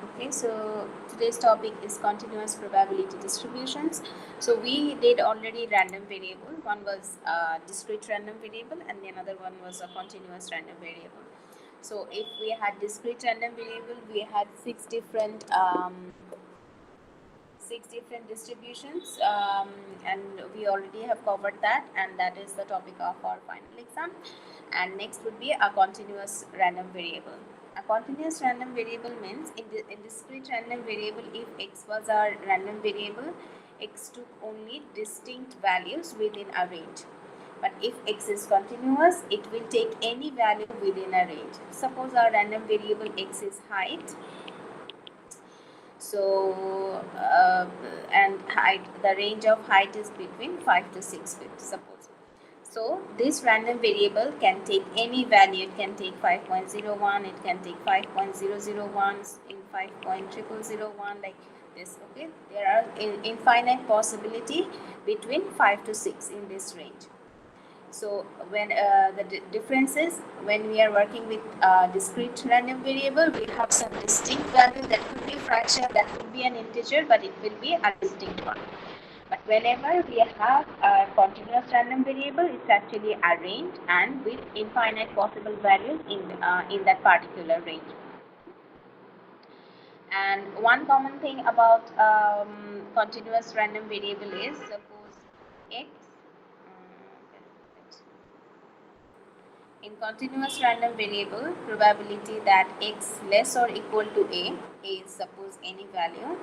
Okay, so today's topic is continuous probability distributions. So we did already random variable. One was discrete random variable, and the another one was a continuous random variable. So if we had discrete random variable, we had six different distributions, and we already have covered that, and that is the topic of our final exam. And next would be a continuous random variable. A continuous random variable means in discrete random variable, if x was our random variable, x took only distinct values within a range. But if x is continuous, it will take any value within a range. Suppose our random variable x is height. So and height, the range of height is between 5 to 6 feet, suppose. So this random variable can take any value. It can take 5.01, it can take 5.001, in 5.0001, like this. Okay, there are infinite possibility between 5 to 6 in this range. So when the difference is, when we are working with discrete random variable, we have some distinct value that could be fraction, that could be an integer, but it will be a distinct one. But whenever we have a continuous random variable, it's actually a range and with infinite possible values in that particular range. And one common thing about continuous random variable is, suppose x. In continuous random variable, probability that x less or equal to a is suppose any value,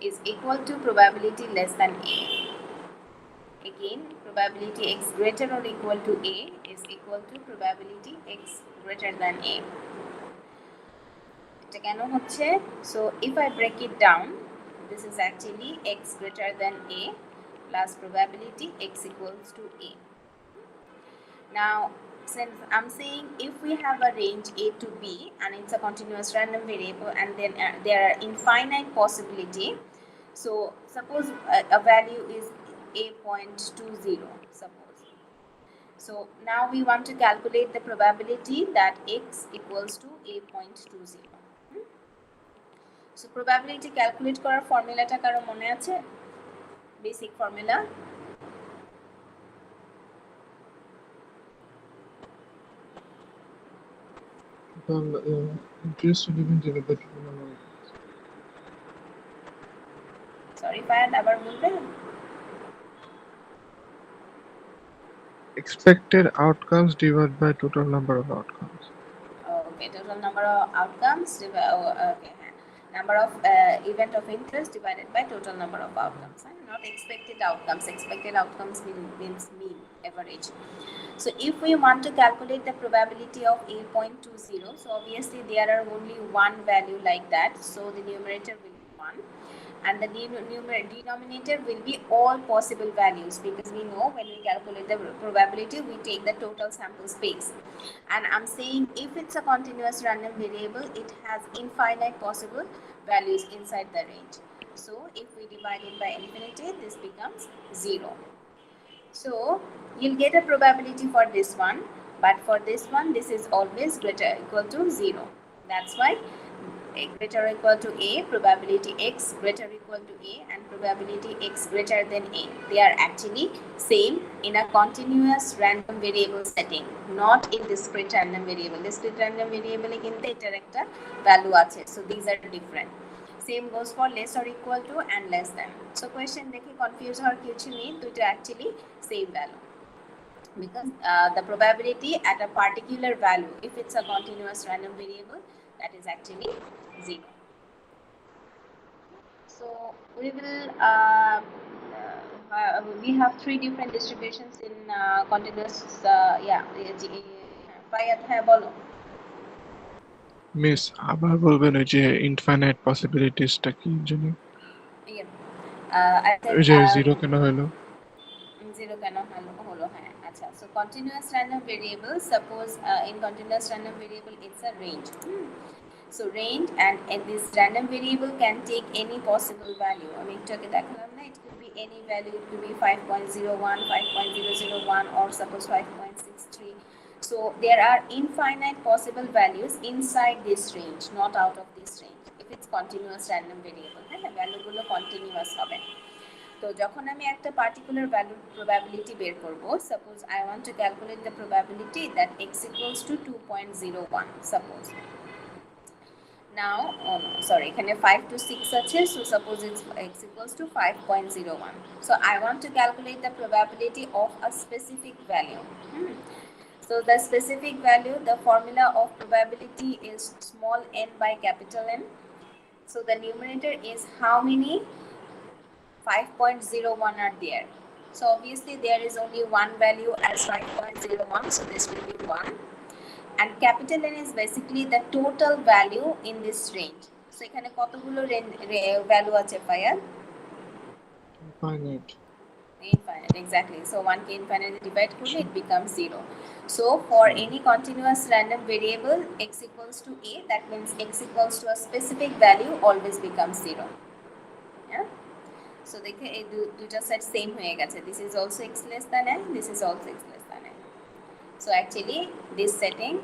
is equal to probability less than a. Again, probability x greater or equal to a is equal to probability x greater than a. এটা কেন হচ্ছে? So if I break it down, this is actually x greater than a plus probability x equals to a. Now, since I'm saying if we have a range a to b and it's a continuous random variable, and then there are infinite possibility. So suppose a value is a.20, suppose. So now we want to calculate the probability that x equals to a.20. So probability calculate করার ফর্মুলাটা কারো মনে আছে? Basic formula. Interest divided by total number. Sorry, Fayad, আবার বলবেন? Expected outcomes divided by total number of outcomes. Okay, total number of outcomes, okay, number of event of interest divided by total number of outcomes, not expected outcomes. Expected outcomes means mean, average. So if we want to calculate the probability of a.20, so obviously there are only one value like that, so the numerator will be 1, and the denominator will be all possible values, because we know when we calculate the probability, we take the total sample space. And I'm saying if it's a continuous random variable, it has infinite possible values inside the range. So if we divide it by infinity, this becomes 0. So you'll get a probability for this one, but for this one, this is always greater or equal to 0. That's why a greater or equal to a, probability x greater or equal to a, and probability x greater than a, they are actually same in a continuous random variable setting, not in discrete random variable. Discrete random variable e kinte etar ekta value ache, so these are different. Same goes for less or equal to and less than. So question dekhe confuse hor kichu nei, duito actually same value, because the probability at a particular value, if it's a continuous random variable, that is actually 0. So we will we have 3 different distributions in continuous Fayad, হ্যাঁ বলো। Miss আবার বলবেন ওই যে infinite পসিবিলিটিসটা কি জানি? ওই যে 0 কেন হলো? 0 কেন হলো? হ্যাঁ, আচ্ছা। So continuous random variable, suppose in continuous random variable it's a range. So range, and this random variable can take any possible value. আমি একটু আগে দেখালাম না, it could be any value. It could be 5.01, 5.001, or suppose 5.63. So there are infinite possible values inside this range, not out of this range. If it's continuous random variable, হ্যাঁ না, ভ্যালুগুলো continuous হবে। তো যখন আমি একটা পার্টিকুলার ভ্যালুর probability বের করব, suppose I want to calculate the probability that x equals to 2.01 suppose. Now, oh no, sorry, এখানে 5 to 6 আছে, so suppose it's x equals to 5.01. So I want to calculate the probability of a specific value. So the specific value, the formula of probability is small n by capital N. So the numerator is how many 5.01 are there. So obviously there is only one value as 5.01, so this will be 1. And capital N is basically the total value in this range. So এখানে কতগুলো value আছে fire? Infinite. Infinite, exactly. So 1 ke infinite divide করলে it becomes 0. So for any continuous random variable x equals to a, that means x equals to a specific value always becomes 0. Yeah. So দেখে এই দুটো set same হয়ে গেছে. This is also x less than n, this is also x less than n. So actually this setting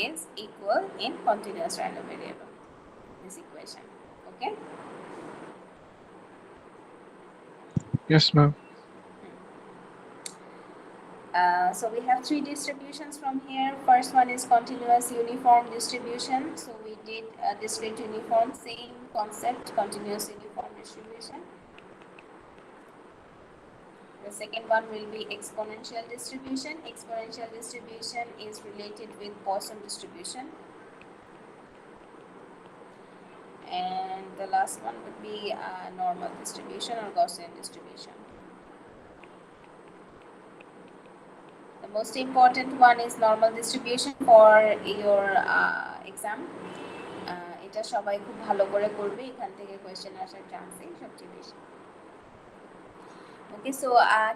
is equal in continuous random variable, this equation. Okay. Yes, ma'am. So we have three distributions from here. First one is continuous uniform distribution. So we did discrete uniform, same concept, continuous uniform distribution. The second one will be exponential distribution. Exponential distribution is related with Poisson distribution. And the last one would be normal distribution or Gaussian distribution. The most important one is normal distribution for your exam. এটা সবাই খুব ভালো করে করবে, এখান থেকে question আসার চান্সই সবচেয়ে বেশি। Okay, so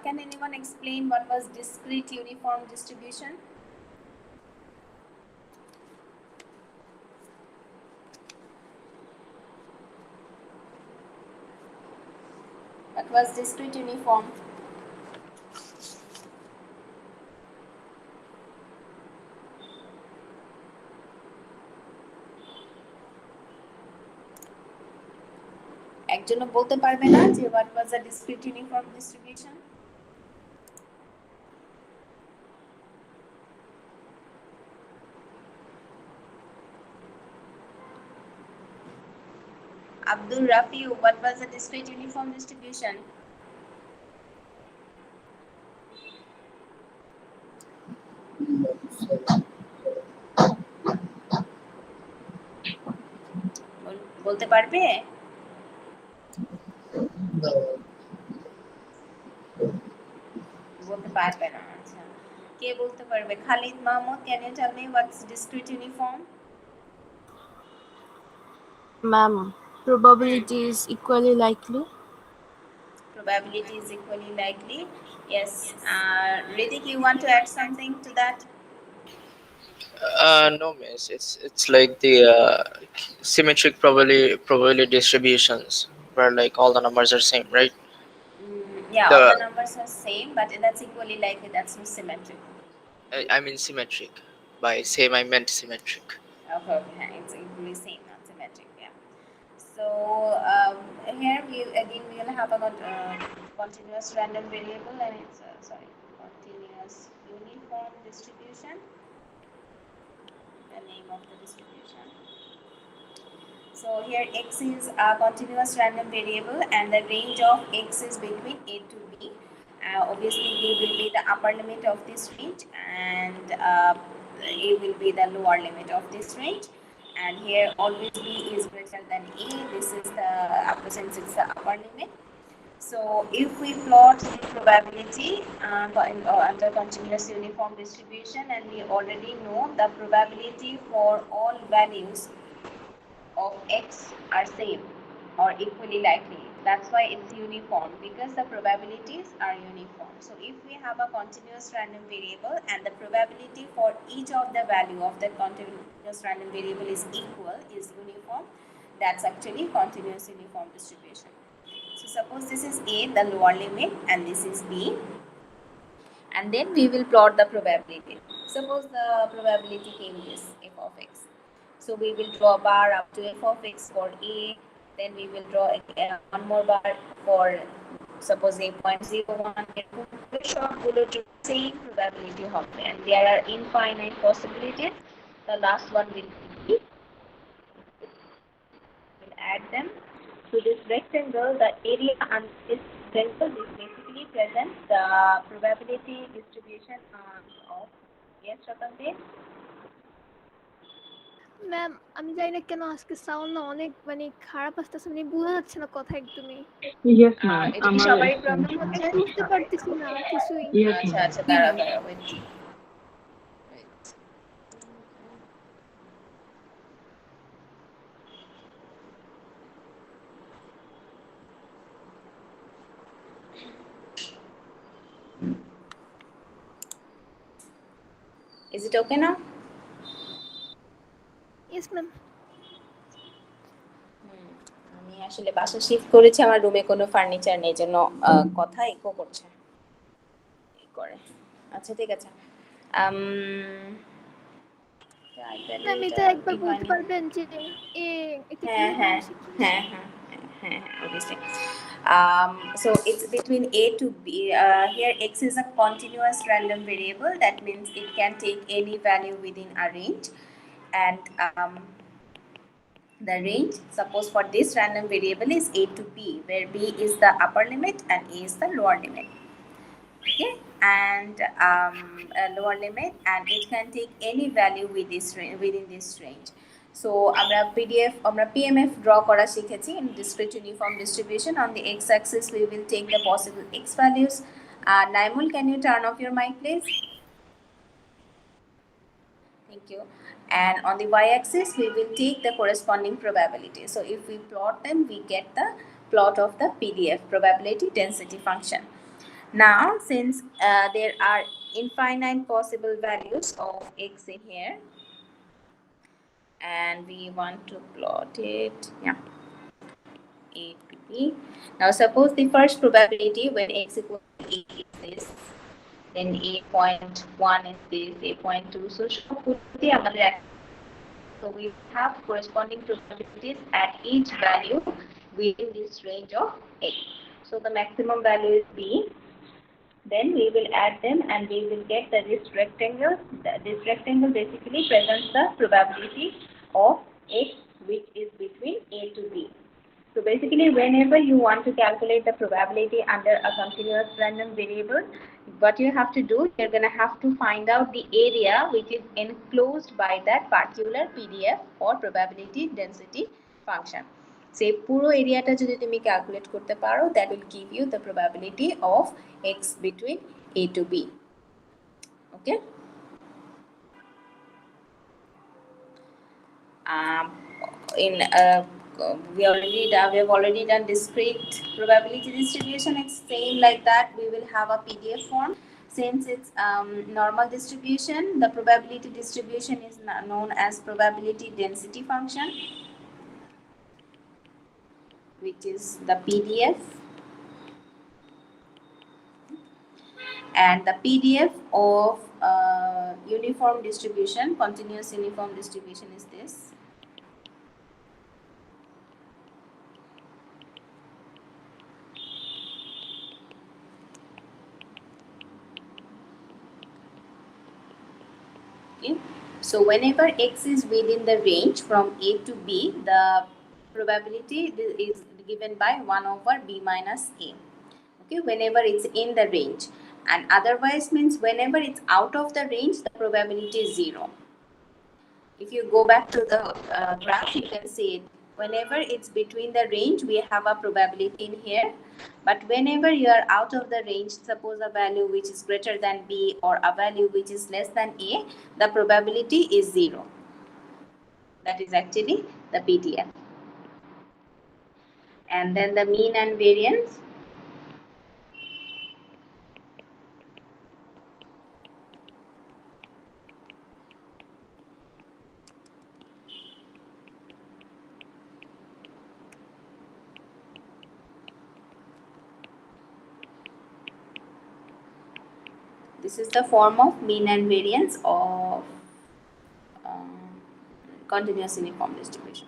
can anyone explain what was discrete uniform distribution? What was discrete uniform? একজনও বলতে পারবে না যে what was a discrete uniform distribution? Abdul Rafiu, what was a discrete uniform distribution? বলতে পারবে? বলতে পারবে না, আচ্ছা। কে বলতে পারবে? Khalid Mahmud, can you tell me what's discrete uniform? Ma'am, probability is equally likely. Probability is equally likely. Yes. Ritik, you want to add something to that? No, miss. It's like the symmetric probability distributions where like all the numbers are same, right? Yeah, all the numbers are same, but that's equally likely. That's not symmetric. I mean symmetric. By same, I meant symmetric. Okay, it's equally same, not symmetric. Yeah. So here we will have a continuous random variable, and it's continuous uniform distribution. The name of the distribution. So here x is a continuous random variable, and the range of x is between a to b. Obviously, b will be the upper limit of this range, and a will be the lower limit of this range. And here always b is greater than a. This is the since it's the upper limit. So if we plot the probability under continuous uniform distribution, and we already know the probability for all values of x are same or equally likely. That's why it's uniform, because the probabilities are uniform. So if we have a continuous random variable and the probability for each of the value of the continuous random variable is equal, is uniform, that's actually continuous uniform distribution. So suppose this is a, the lower limit, and this is b, and then we will plot the probability. Suppose the probability came this f of x. So we will draw a bar up to f of x for a. Then we will draw one more bar for suppose a 0.01. সবগুলো same probability হবে, and there are infinite possibilities. The last one will be, we'll add them to this rectangle. The area under this rectangle is basically present the probability distribution of, yes Shatabrata? Ma'am আমি জানি না কেন আজকে sound না অনেক মানে খারাপ আসতেছে, মানে বোঝা যাচ্ছে না কথা একদমই। Yes, ma'am. এটা কি সবারই প্রবলেম হচ্ছে? বুঝতে পারতেছি না কিছুই। Yes, আচ্ছা ma'am. আচ্ছা, দাঁড়াও wait. Is it okay now? Yes ma'am. আমি আসলে বাসা শিফট করেছি, আমার রুমে কোনো ফার্নিচার নেই, জন্য কথা ইকো করছে করে। আচ্ছা ঠিক আছে। ম্যাম এটা একবার বলতে পারবেন যে এ এটা কিভাবে আসে কি? হ্যাঁ, obviously. So it's between a to b. Here x is a continuous random variable. That means it can take any value within a range, and the range, suppose for this random variable, is a to b, where b is the upper limit and a is the lower limit. Okay, and a lower limit, and it can take any value within this range. So আমরা PMF draw করা শিখেছি in discrete uniform distribution. On the x-axis we will take the possible x values. Naimul, can you turn off your mic please? Thank you. And on the y-axis we will take the corresponding probability. So if we plot them, we get the plot of the PDF, probability density function. Now, since there are infinite possible values of x in here, and we want to plot it, a to b. Now, suppose the first probability when x equals to a is this, then a.1 is this, a.2. So we have corresponding probabilities at each value within this range of x. So the maximum value is b. Then we will add them and we will get this rectangle. This rectangle basically presents the probability of x, which is between a to b. So basically whenever you want to calculate the probability under a continuous random variable, what you have to do, you're going to have to find out the area which is enclosed by that particular PDF or probability density function. সেই পুরো এরিয়াটা যদি তুমি calculate করতে পারো, that will give you the probability of x between a to b. Okay. We have already done discrete probability distribution. It's same like that. We will have a PDF form. Since it's normal distribution, the probability distribution is known as probability density function, which is the PDF. And the PDF of uniform distribution, continuous uniform distribution, is this. Okay. So whenever x is within the range from a to b, the probability is given by 1 over b minus a. Okay, whenever it's in the range, and otherwise means whenever it's out of the range, the probability is 0. If you go back to the graph, you can see it. Whenever it's between the range, we have a probability in here. But whenever you are out of the range, suppose a value which is greater than b or a value which is less than a, the probability is 0. That is actually the PDF. And then the mean and variance. This is the form of mean and variance of continuous uniform distribution.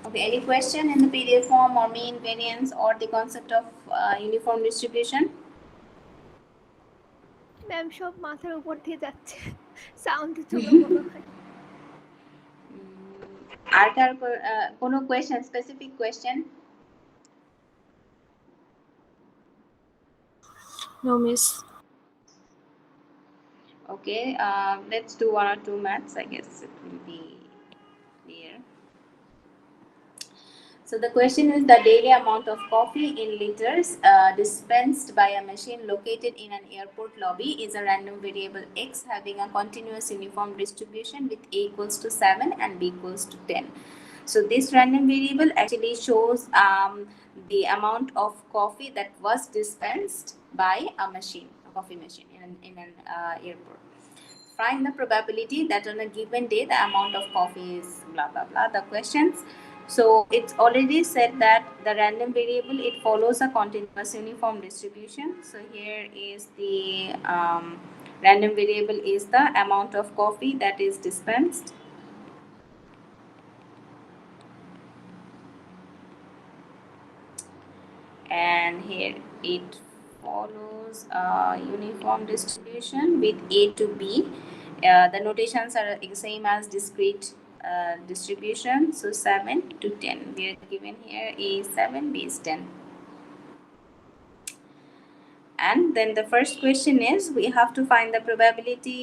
Okay, any question in the PDF form or mean, variance, or the concept of uniform distribution? Ma'am সব মাথার উপর দিয়ে যাচ্ছে সাউন্ডের জন্য মনে হয়। আর কার কোনো question, specific question? No, miss. Okay, let's do 1 or 2 maths. I guess it will be clear. So the question is the daily amount of coffee in liters dispensed by a machine located in an airport lobby is a random variable x having a continuous uniform distribution with a equals to 7 and b equals to 10. So this random variable actually shows the amount of coffee that was dispensed by a machine, a coffee machine in an airport. Find the probability that on a given day the amount of coffee is blah blah blah. The questions. So it's already said that the random variable, it follows a continuous uniform distribution. So here is the random variable is the amount of coffee that is dispensed. And here it follows a uniform distribution with A to B. The notations are the same as discrete distribution. So 7 to 10. We are given here A is 7, B is 10. And then the first question is we have to find the probability.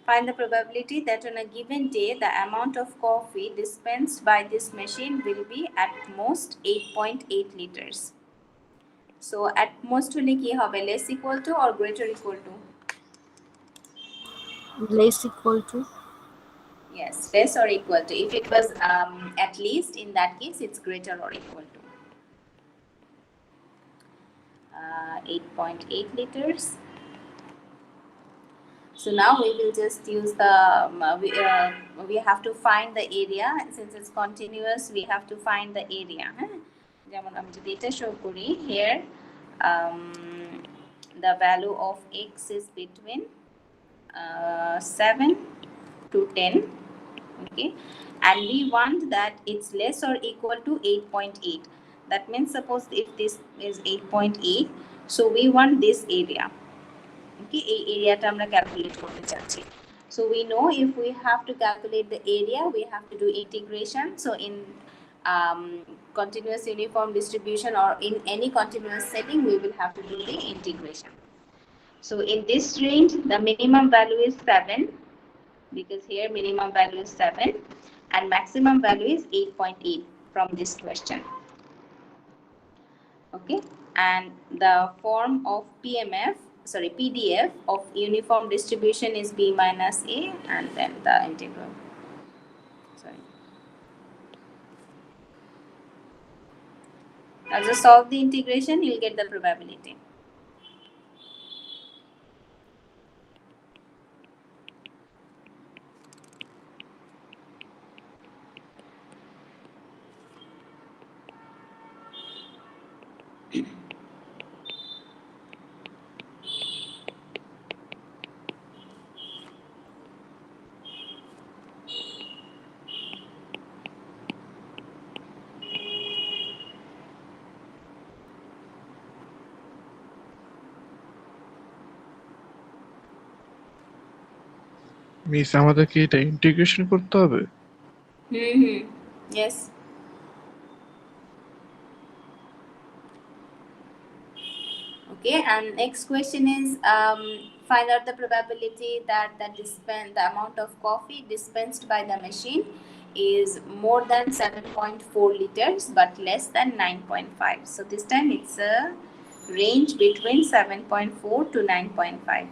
Find the probability that on a given day the amount of coffee dispensed by this machine will be at most 8.8 liters. So at most হলে কি হবে, less equal to or greater equal to? Less equal to. Yes, less or equal to. If it was at least, in that case it's greater or equal to 8.8 liters. So now we will just use the we have to find the area. Since it's continuous, we have to find the area. যেমন আমি যদি এটা show করি here, the value of x is between 7 to 10. Okay, and we want that it's less or equal to 8.8. That means suppose if this is 8.8, so we want this area. Okay, এই এরিয়াটা আমরা calculate করতে চাচ্ছি. So we know if we have to calculate the area, we have to do integration. So in continuous uniform distribution or in any continuous setting, we will have to do the integration. So in this range, the minimum value is 7, because here minimum value is 7 and maximum value is 8.8 from this question. Okay, and the form of PDF of uniform distribution is B minus A, and then the integral. Sorry. Now just solve the integration, you'll get the probability. Miss আমাদের কি এটা integration করতে হবে? Yes. Okay, and next question is find out the probability that the amount of coffee dispensed by the machine is more than 7.4 liters but less than 9.5. So this time it's a range between 7.4 to 9.5.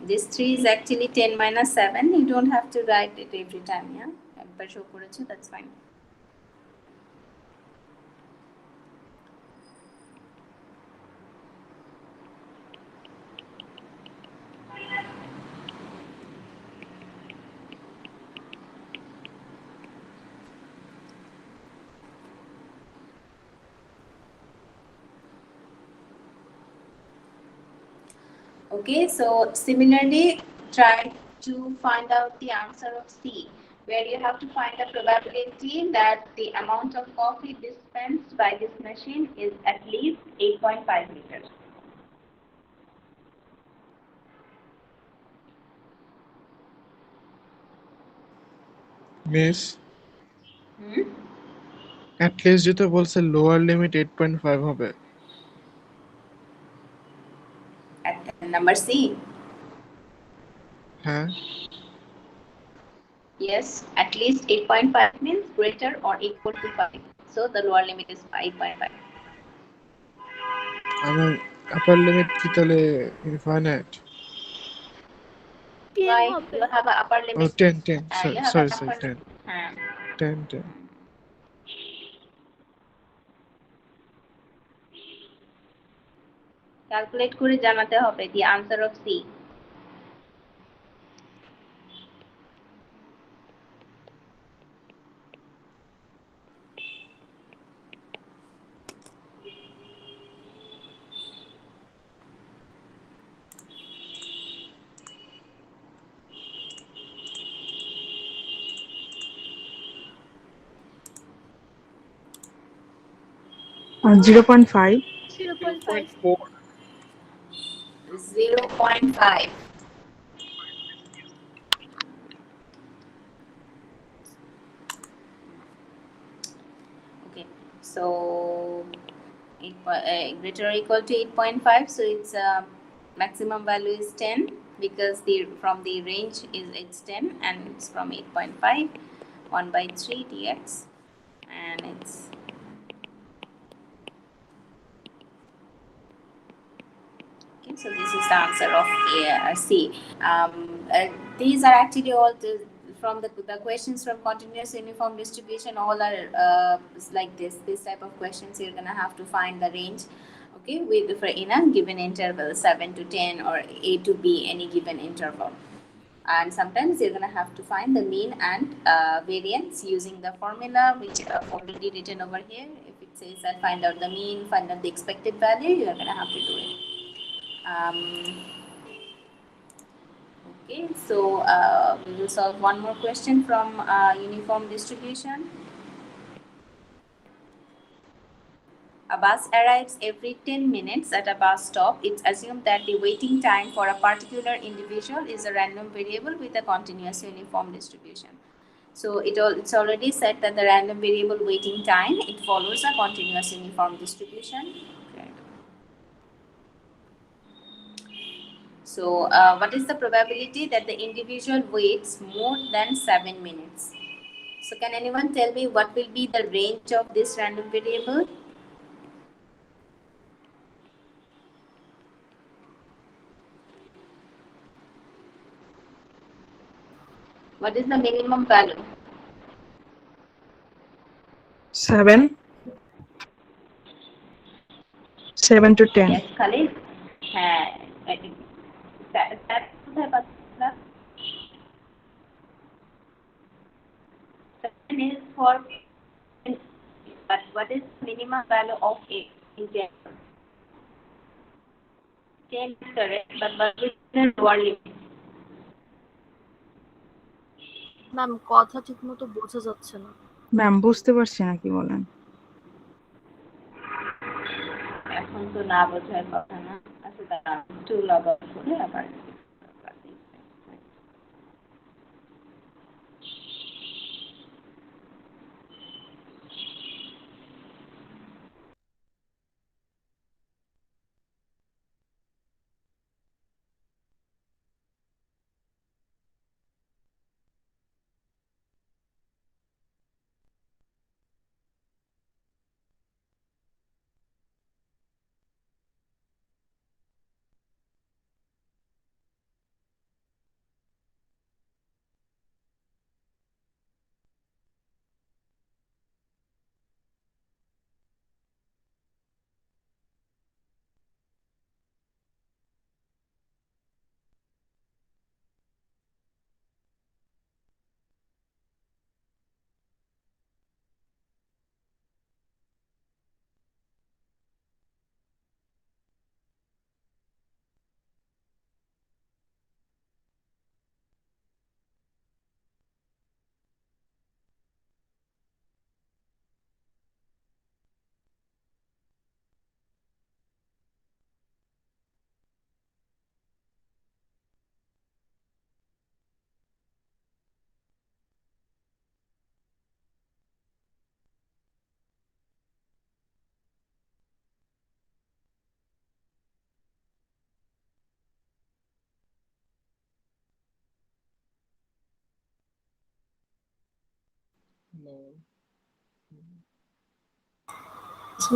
This 3 is actually 10 minus 7. You don't have to write it every time, yeah? But show করেছো, that's fine. Okay, so similarly, try to find out the answer of C, where you have to find the probability that the amount of coffee dispensed by this machine is at least 8.5 liters. Miss at least যেটা বলছে lower limit 8.5 হবে At number C, হ্যাঁ yes, at least 8.5 means greater or equal to 5. So the lower limit is 8.5. আমার আপার limit কি তাহলে infinite 10 Why? হবে। You have an upper ও limit. 10 10 You have sorry an sorry upper 10 হ্যাঁ 10 10 calculate করে জানাতে হবে the answer of C. And 0.5. 0.5 0.5. Okay, so greater or equal to 8.5, so its maximum value is 10 because the from the range is it's 10 and it's from 8.5, 1 by 3 dx, and it's okay. So this is the answer of C. These are actually all from the questions from continuous uniform distribution. All are like this type of questions. You're gonna have to find the range, okay, with for in a given interval 7 to 10 or A to B, any given interval. And sometimes you're gonna have to find the mean and variance using the formula which I've already written over here. If it says that find out the mean, find out the expected value, you're gonna have to do it. Okay, so we will solve one more question from uniform distribution. A bus arrives every 10 minutes at a bus stop. It's assumed that the waiting time for a particular individual is a random variable with a continuous uniform distribution. So it's already said that the random variable waiting time, it follows a continuous uniform distribution. Okay. So what is the probability that the individual waits more than 7 minutes? So can anyone tell me what will be the range of this random variable? What is the minimum value? 7. 7 to 10. Yes, Khalid. That কোথায় পাচ্ছিলা? 7 is for, but what is minimum value of A in general? 10 is correct, but what is the lower limit? Ma'am কথা ঠিক মতো বোঝা যাচ্ছে না। Ma'am বুঝতে পারছি না কি বলেন। এখন তো না বোঝার কথা না। আচ্ছা দাঁড়ান, একটু লগ আউট করে আবার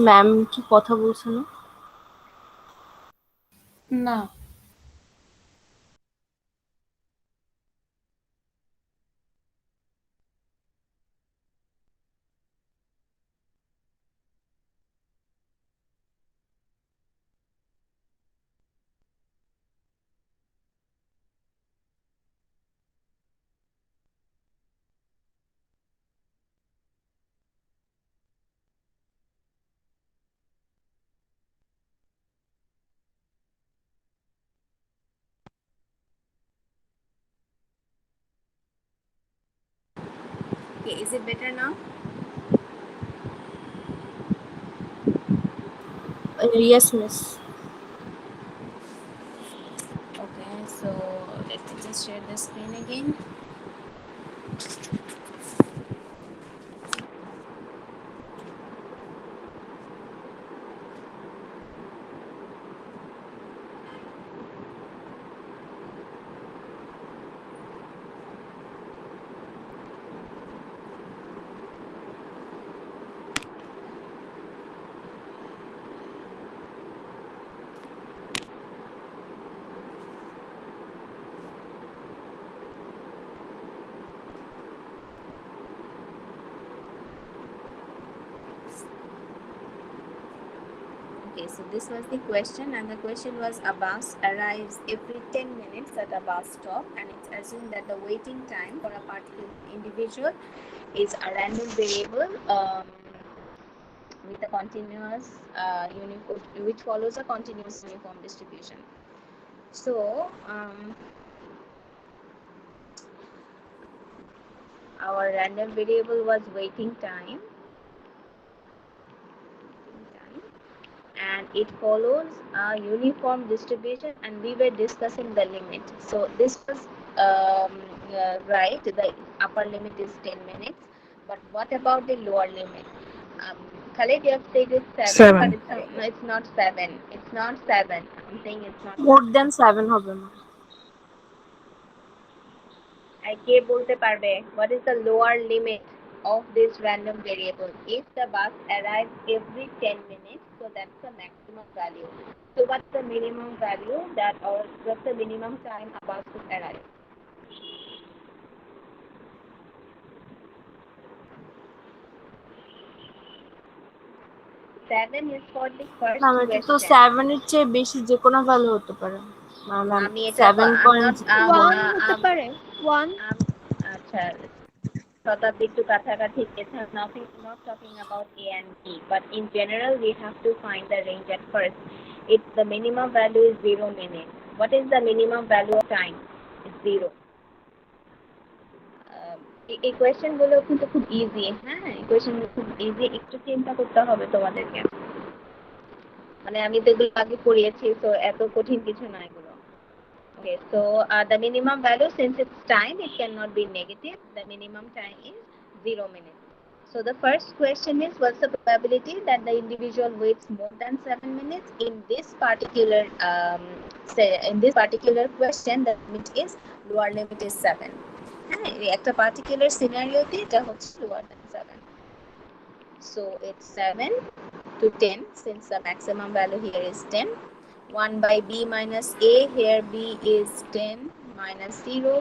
ম্যাম কি কথা বলছে না? না। Okay, is it better now? Yes, miss. Okay, so let me just share the screen again. Okay, so this was the question, and the question was a bus arrives every 10 minutes at a bus stop, and it's assumed that the waiting time for a particular individual is a random variable with a continuous uniform, which follows a continuous uniform distribution. So our random variable was waiting time, and it follows a uniform distribution, and we were discussing the limit. So this was right, the upper limit is 10 minutes, but what about the lower limit? Khalid, you have stated 7, Seven. but it's not 7. It's not 7. I'm saying it's not More 7. than 7 হবে না। কে বলতে পারবে what is the lower limit of this random variable? If the bus arrives every 10 minutes, so that's the maximum value. So what's the minimum value that, or what's the minimum time a bus should arrive? 7 is for the first ma'am এটা তো question. 7 এর চেয়ে বেশি যে কোনো value হতে পারে। Ma'am আমি এটা I'm not 7.1 হতে পারে 1 আচ্ছা শতাব্দী একটু কাছাকাছি it's not talking about A and B, but in general we have to find the range at first. If the minimum value is 0 minutes, what is the minimum value of time? It's 0. এই question গুলো কিন্তু খুব easy, হ্যাঁ এই question খুব easy, একটু চিন্তা করতে হবে তোমাদেরকে, মানে আমি তো এগুলো আগে পড়িয়েছি, তো এত কঠিন কিছু না এগুলো। Okay, so the minimum value, since it's time, it cannot be negative. The minimum time is 0 minutes. So the first question is, what's the probability that the individual waits more than 7 minutes? In this particular question, the limit is lower limit is 7. হ্যাঁ, একটা particular scenario তে এটা হচ্ছে lower than 7. So it's 7 to 10, since the maximum value here is 10. 1 by b minus a, here b is 10 minus 0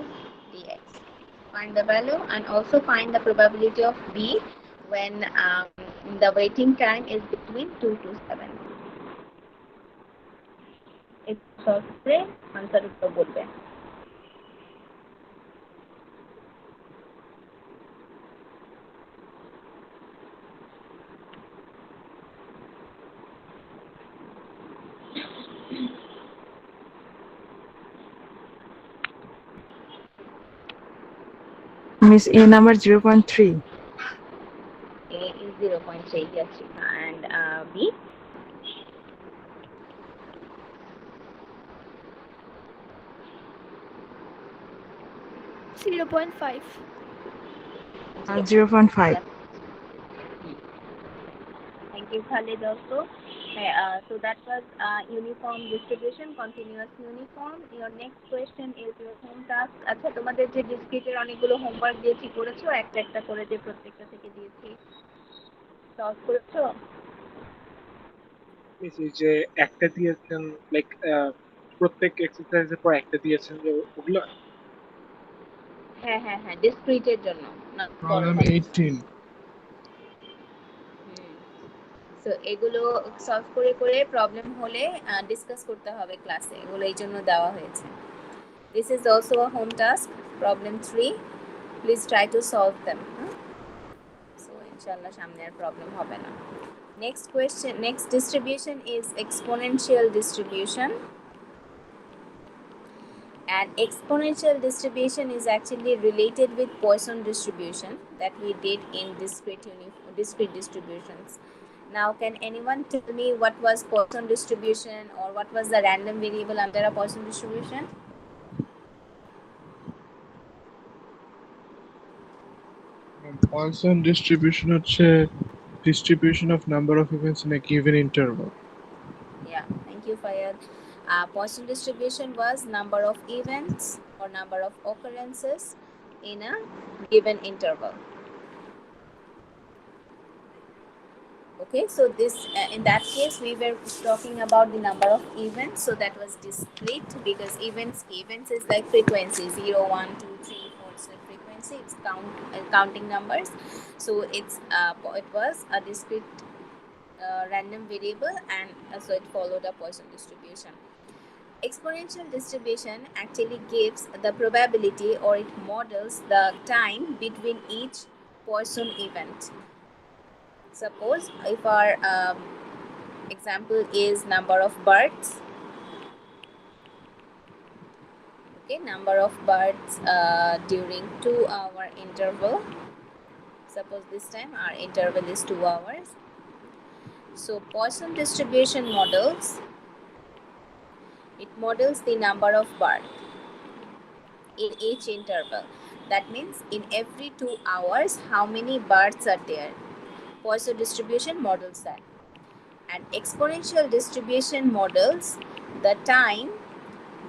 dx. Find the value and also find the probability of b when the waiting time is between 2 to 7. It's সহজে answer উত্তর বলবে। Miss A number 0.3. A is 0.3, yes, Shikha. And b? Zero point five 0.5. Thank you, Khalid, also. Okay, so that was uniform distribution, continuous uniform. Your next question is your home task. আচ্ছা তোমাদের যে ডিসক্রিটের অনেকগুলো homework দিয়েছি করেছো একটা একটা করে যে প্রত্যেকটা থেকে দিয়েছি সলভ করেছো? মিস এই যে একটা দিয়েছেন লাইক প্রত্যেক এক্সারসাইজের পর একটা দিয়েছেন যে ওগুলো হ্যাঁ হ্যাঁ হ্যাঁ ডিসক্রিটের জন্য না প্রবলেম 18 সো এগুলো সলভ করে করে প্রবলেম হলে ডিসকাস করতে হবে ক্লাসে, এগুলো এই জন্য দেওয়া হয়েছে। This is also a home task, problem 3, please try to solve them. So ইনশাআল্লাহ সামনে আর প্রবলেম হবে না। Next question, next distribution is exponential distribution. And exponential distribution is actually related with Poisson distribution that we did in discrete distributions. Now, can anyone tell me what was Poisson distribution or what was the random variable under a Poisson distribution? Poisson distribution হচ্ছে distribution of number of events in a given interval. Yeah, thank you, Fayad. Poisson distribution was number of events or number of occurrences in a given interval. Okay, so this in that case we were talking about the number of events, so that was discrete because events is like frequency 0 1 2 3 4, it's like frequency, it's counting numbers, so it was a discrete random variable, and so it followed a Poisson distribution. Exponential distribution actually gives the probability, or it models the time between each Poisson event. Suppose if our example is number of birds, okay, number of birds during 2-hour interval. Suppose this time our interval is 2 hours. So Poisson distribution models, it models the number of birds in each interval. That means in every 2 hours how many birds are there. Poisson distribution models that. And exponential distribution models the time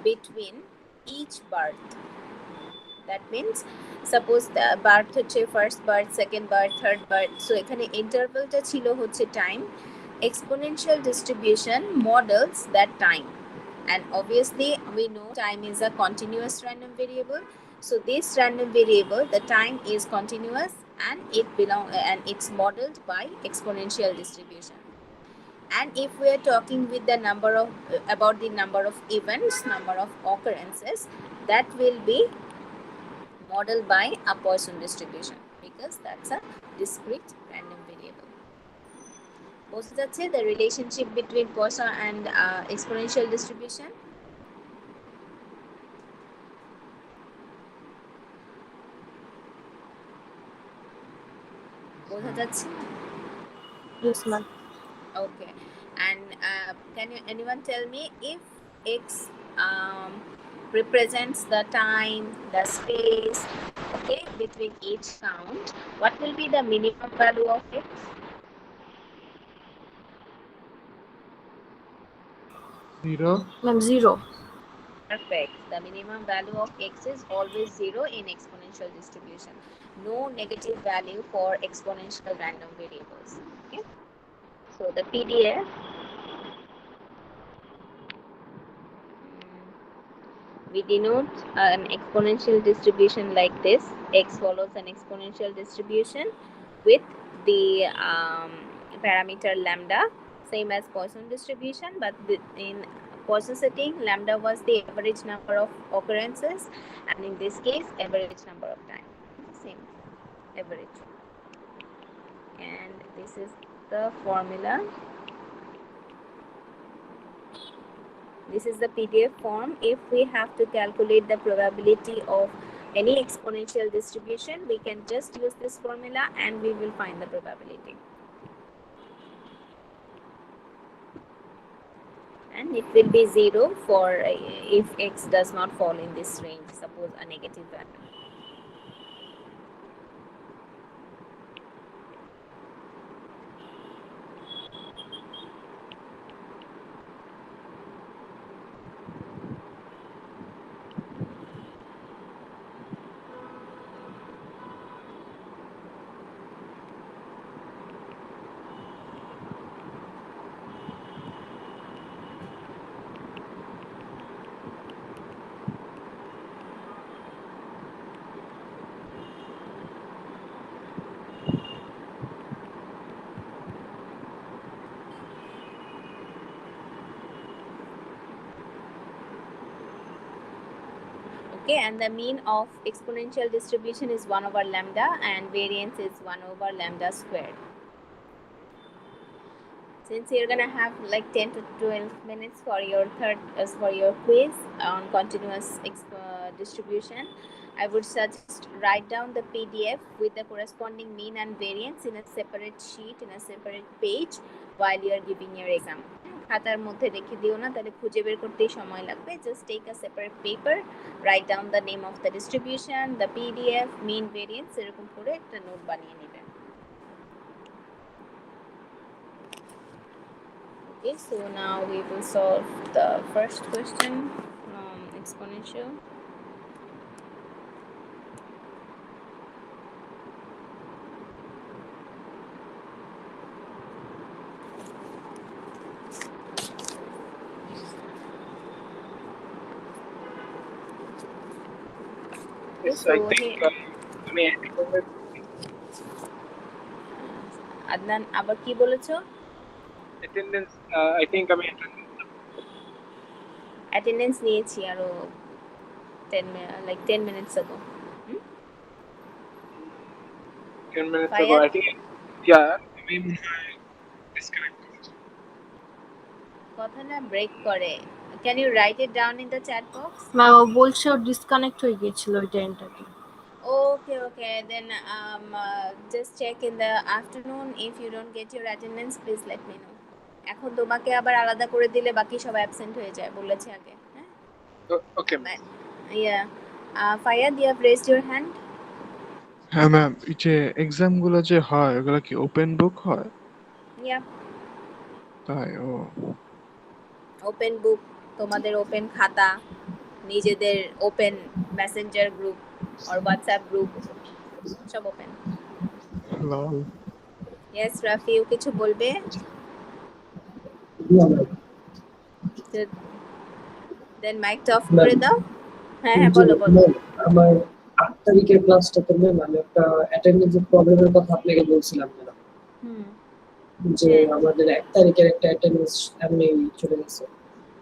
between each birth. That means suppose the birth হচ্ছে first birth, second birth, third birth, so এখানে ইন্টারভ্যালটা ছিল হচ্ছে time. Exponential distribution models that time, and obviously we know time is a continuous random variable, so this random variable, the time is continuous, and it's modeled by exponential distribution. And if we are talking with the number of about the number of events, number of occurrences, that will be modeled by a Poisson distribution because that's a discrete random variable. বোঝা যাচ্ছে the relationship between Poisson and exponential distribution? বোঝা যাচ্ছে? Yes, ma'am. Okay, and can anyone tell me if x represents the time, the space, okay, between each count, what will be the minimum value of x? Zero. Ma'am, 0. Perfect. The minimum value of x is always 0 in exponential distribution. No negative value for exponential random variables. Okay. So the PDF. We denote an exponential distribution like this. X follows an exponential distribution with the parameter lambda, same as Poisson distribution, but in Poisson setting, lambda was the average number of occurrences, and in this case, average number of time. Same, average. And this is the formula. This is the PDF form. If we have to calculate the probability of any exponential distribution, we can just use this formula and we will find the probability. And it will be 0 for if x does not fall in this range, suppose a negative value. Okay, and the mean of exponential distribution is 1 over lambda and variance is 1 over lambda squared. Since you're gonna have like 10 to 12 minutes for your quiz on continuous distribution, I would suggest write down the PDF with the corresponding mean and variance in a separate sheet, in a separate page while you are giving your exam. খাতার মধ্যে রেখে দিও না, তাহলে খুঁজে বের করতেই সময় লাগবে. Just take a separate paper, write down the name of the distribution, the PDF, mean, variance, এরকম করে একটা নোট বানিয়ে নেবেন. Okay, so now we will solve the first question from exponential. Yes, So I think আমি আদনান আবার কি বলেছো? attendance I think আমি Attendance নিয়েছি আরো 10 minutes ago. 10 minutes ago Fayed? I think yeah আমি disconnect করেছি কথা না ব্রেক করে. Can you write it down in the chat box? Ma'am ও বলছে ও ডিসকানেক্ট হয়ে গিয়েছিল ওই টাইমটাতে। Okay, then just check in the afternoon. If you don't get your attendance, please let me know. এখন তোমাকে আবার আলাদা করে দিলে বাকি সব অ্যাবসেন্ট হয়ে যায়, বলেছি আগে. হ্যাঁ, okay yeah. Fayed, you have raised your hand. হ্যাঁ ম্যাম, এই যে এক্সাম গুলো যে হয় ওগুলো কি ওপেন বুক হয়? Yeah, তাই ও ওপেন বুক, তোমাদের ওপেন খাতা, নিজেদের ওপেন মেসেঞ্জার গ্রুপ আর হোয়াটসঅ্যাপ গ্রুপ সব ওপেন. লল। ইয়েস, রাফিও কিছু বলবে? দেন মাইকটা অফ করে দাও. হ্যাঁ, বলো. আমার 8 তারিখের ক্লাসটাতে ম্যাম আমি একটা অ্যাটেন্ডেন্সের প্রবলেমের কথা আপনাকে বলছিলাম ম্যাম, যে আমাদের 1 তারিখের একটা অ্যাটেন্ডেন্স এমনি চলে গেছে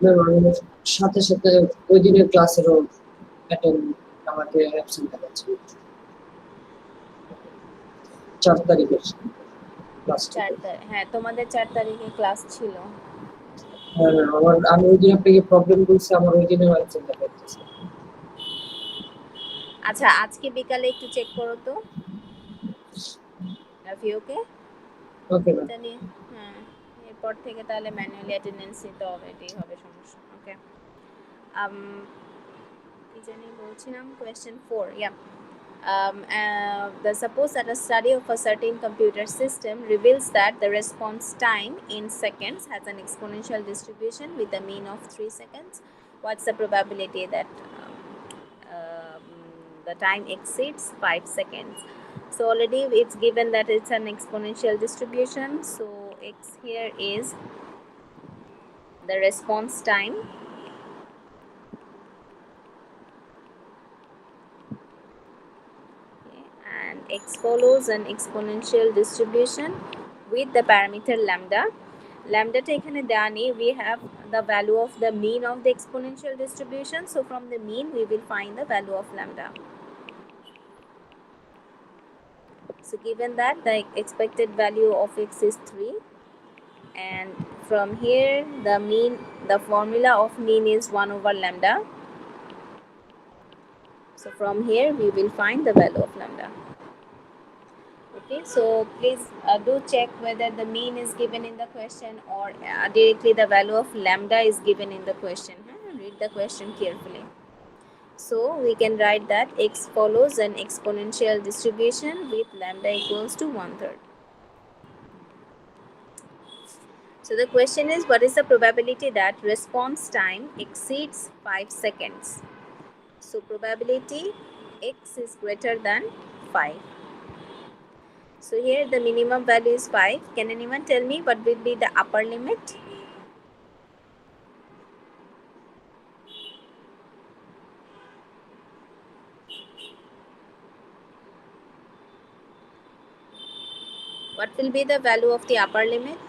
ম্যাম। আমি সাথে সাথে ওই দিনের ক্লাসেরও অ্যাটেন্ড আমাকে অ্যাবসেন্ট দেখাচ্ছে 4 তারিখের ক্লাসটা। হ্যাঁ, তোমাদের 4 তারিখে ক্লাস ছিল. হ্যাঁ আমি ওই দিন আপনাকে প্রবলেম বলছি, আমার ওই দিনে অ্যাবসেন্ট দেখাচ্ছে। আচ্ছা, আজকে বিকালে একটু চেক করো তো রাফিওকে. Okay ma'am. জানি হ্যাঁ, এরপর থেকে তাহলে ম্যানুয়ালি অ্যাটেন্ডেন্স নিতে হবে, এটাই হবে সমস্যা. ওকে, কি জানি বলছিলাম, question 4. Suppose that a study of a certain computer system reveals that the response time in seconds has an exponential distribution with a mean of 3 seconds. What's the probability that the time exceeds 5 seconds? So already it's given that it's an exponential distribution. So x here is the response time. And x follows an exponential distribution with the parameter lambda. Lambda ta ekhane deoya nei, we have the value of the mean of the exponential distribution. So from the mean we will find the value of lambda. So given that the expected value of x is 3, and from here the formula of mean is 1 over lambda. So from here we will find the value of lambda. Okay, so please do check whether the mean is given in the question or directly the value of lambda is given in the question. Read the question carefully. So we can write that x follows an exponential distribution with lambda equals to 1/3. So the question is, what is the probability that response time exceeds 5 seconds? So probability x is greater than 5. So here the minimum value is 5. Can anyone tell me what will be the upper limit? What will be the value of the upper limit?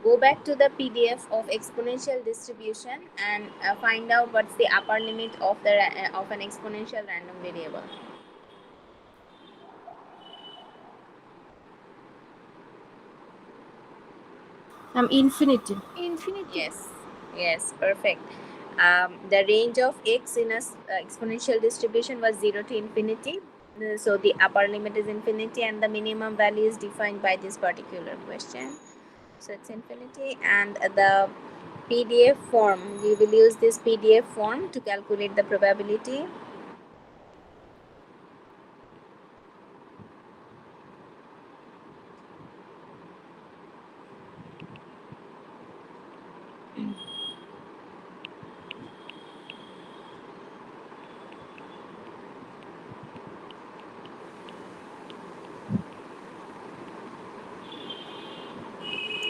Go back to the PDF of exponential distribution and find out what's the upper limit of of an exponential random variable. Infinity. Infinity. Yes, perfect. The range of x in a exponential distribution was 0 to infinity. So the upper limit is infinity and the minimum value is defined by this particular question. So it's infinity, and the PDF form, we will use this PDF form to calculate the probability.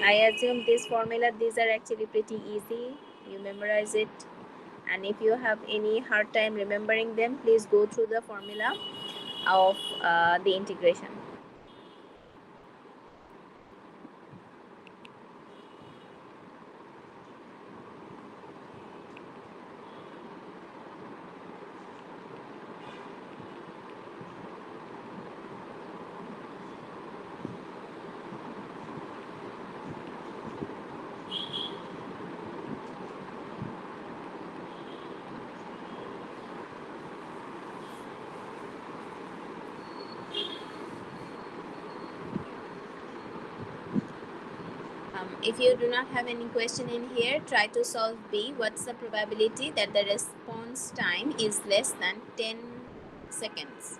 I assume this formula, these are actually pretty easy. You memorize it, and if you have any hard time remembering them, please go through the formula of the integration. If you do not have any question in here, try to solve B. What's the probability that the response time is less than 10 seconds?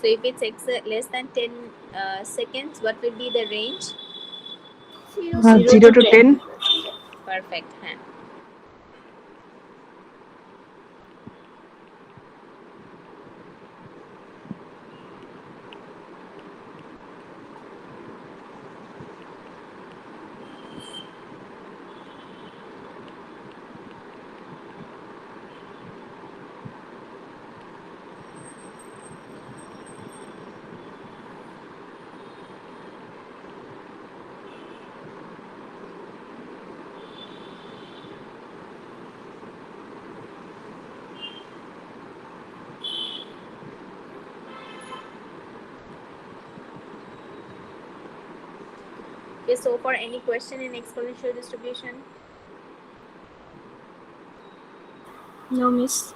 So if it's less than 10 seconds, what will be the range? 0 0 to 10. Perfect. Okay, so for any question in exponential distribution? No, miss.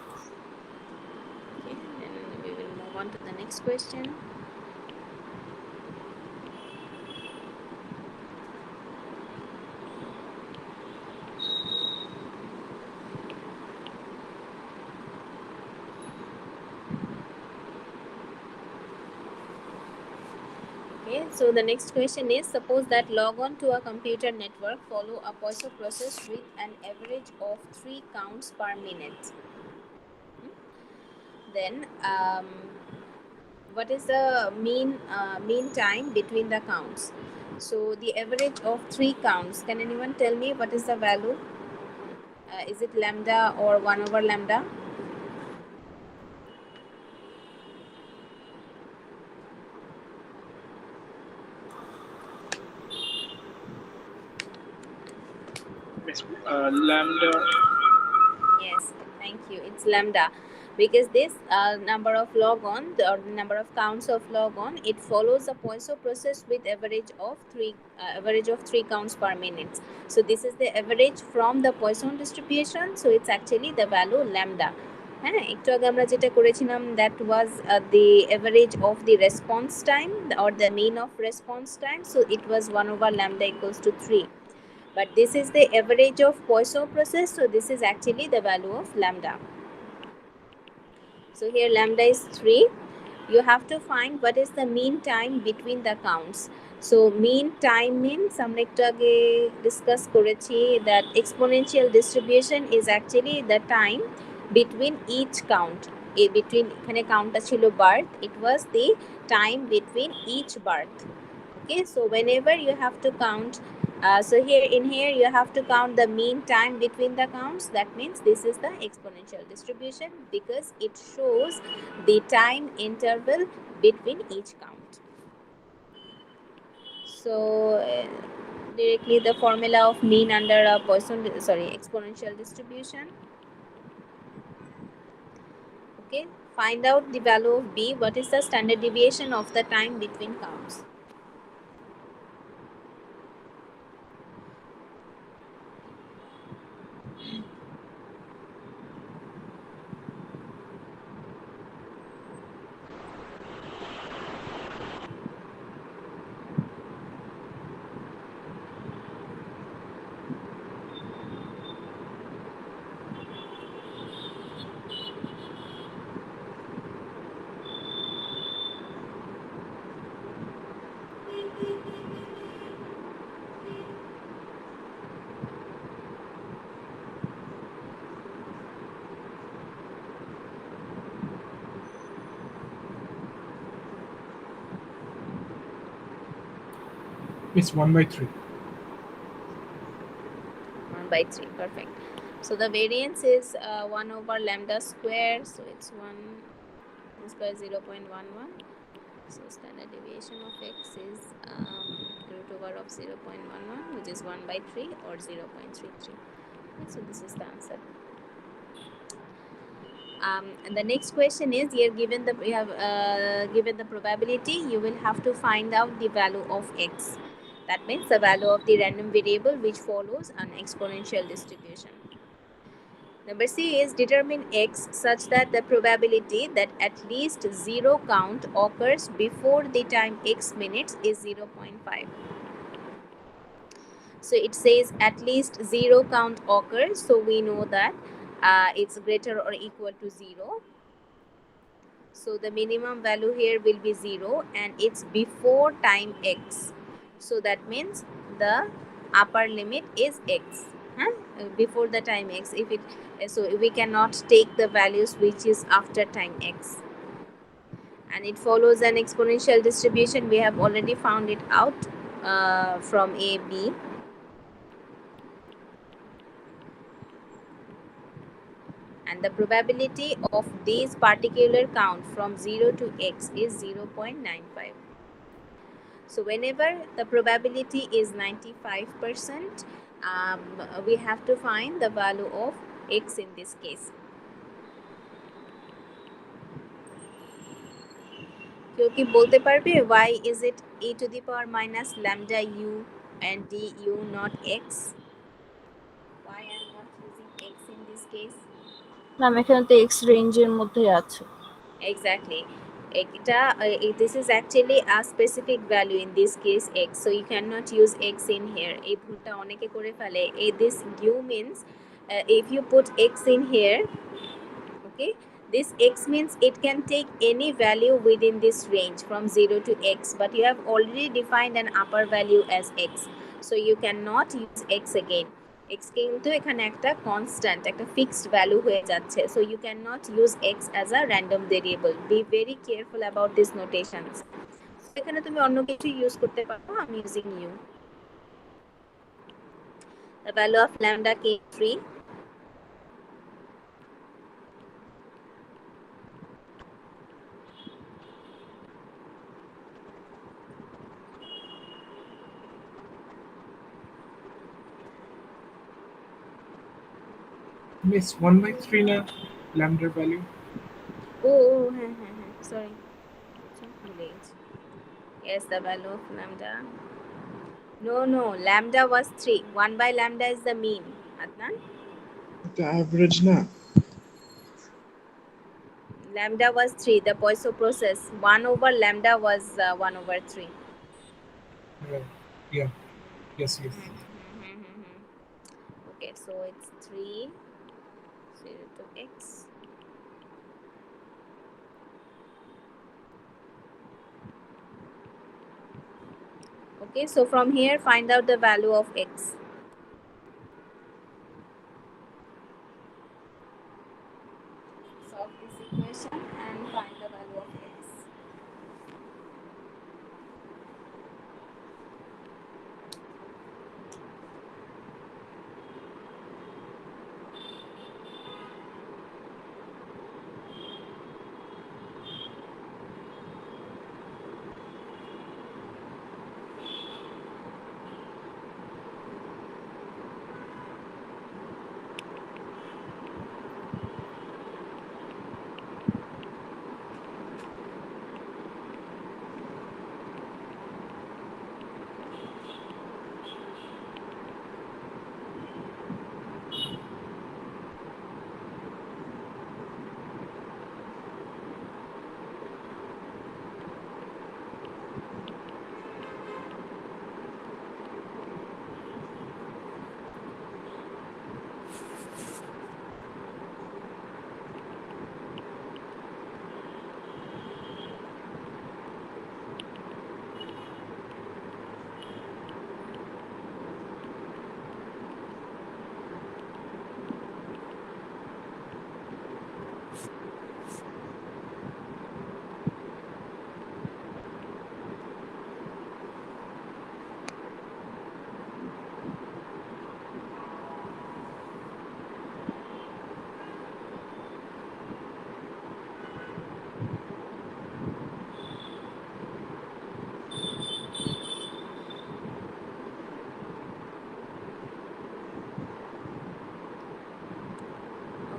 Okay, then we will move on to the next question. Okay, so the next question is, suppose that log on to a computer network follow a Poisson process with an average of 3 counts per minute. Then what is the mean time between the counts? So the average of 3 counts, can anyone tell me what is the value? Is it lambda or 1 over lambda? Lambda. Yes, thank you. It's lambda. because this number of log on or the number of counts of log on, it follows a Poisson process with average of 3 counts per minute. So this is the average from the Poisson distribution, so it's actually the value lambda. হ্যাঁ, একটু আগে আমরা যেটা করেছিলাম that was the average of the response time or the mean of response time, so it was 1 over lambda equals to 3. But this is the average of Poisson process, so this is actually the value of lambda. So here lambda is 3. You have to find what is the mean time between the counts. So mean time means আমরা একটু আগে discuss করেছি that exponential distribution is actually the time between each count. Between এখানে countটা ছিল birth, it was the time between each birth. Okay, so whenever you have to count, so here you have to count the mean time between the counts. That means this is the exponential distribution because it shows the time interval between each count. So directly the formula of mean under a exponential distribution. Okay, find out the value of b. What is the standard deviation of the time between counts? It's 1/3. 1/3, perfect. So the variance is 1 over lambda square, so it's 1 square 0.11. So standard deviation of x is root over of 0.11, which is 1/3 or 0.33. Okay, so this is the answer. And the next question is, here given the probability, you will have to find out the value of x. That means the value of the random variable which follows an exponential distribution. Number C is determine x such that the probability that at least 0 count occurs before the time x minutes is 0.5. So it says at least 0 count occurs, so we know that it's greater or equal to 0. So the minimum value here will be 0 and it's before time x. So that means the upper limit is x, before the time x. So we cannot take the values which is after time x. And it follows an exponential distribution. We have already found it out from A, B. And the probability of this particular count from 0 to x is 0.95. So whenever the probability is 95%, we have to find the value of x in this case. কেউ কি বলতে পারবে why is it e to the power minus lambda u and d u not x? Why I am not using x in this case? Ma'am এখানে তো x রেঞ্জের মধ্যে আছে। Exactly. This is actually a specific value, in this case x, so you cannot use x in here. এই ভুলটা অনেকে করে ফেলে। This u means if you put x in here, okay, this x means it can take any value within this range from 0 to x, but you have already defined an upper value as x, so you cannot use x again. x কিন্তু এখানে একটা constant, একটা fixed value হয়ে যাচ্ছে, so you cannot use x as a random variable. Be very careful about these notations. এখানে তুমি অন্য কিছু ইউজ করতে পারো, I'm using u. The value of lambda came 3. Miss 1/3 na lambda value. Sorry. Yes, the value of lambda. No, lambda was 3. 1 by lambda is the mean. Adnan? The average না Lambda was 3, the Poisson process. 1 over lambda was 1 over 3. Right. Yeah. Yes. Okay, so it's 3, 0 to x. Okay, so from here, find out the value of x. Solve this equation and find the value of x.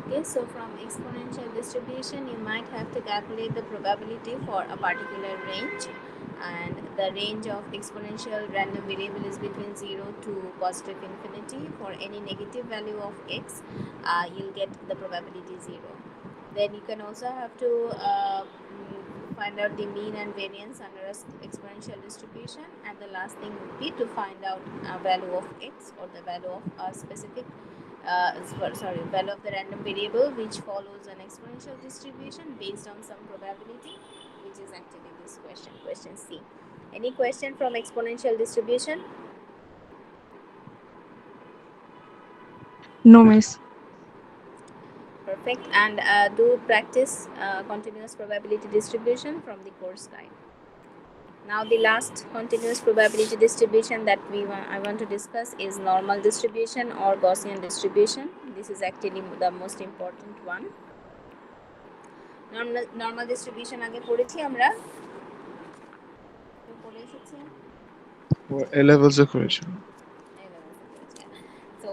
Okay, so from exponential distribution, you might have to calculate the probability for a particular range, and the range of exponential random variable is between 0 to positive infinity. For any negative value of x, you'll get the probability 0. Then you can also have to find out the mean and variance under an exponential distribution, and the last thing would be to find out a value of x, or the value of a specific value of the random variable which follows an exponential distribution based on some probability, which is actually this question C. Any question from exponential distribution? No, miss. Perfect. And do practice continuous probability distribution from the course guide. Now the last continuous probability distribution that I want to discuss is normal distribution or Gaussian distribution. This is actually the most important one. Normal distribution আগে পড়েছি আমরা, পড়ে এসেছি। A levels এ করেছিলাম। So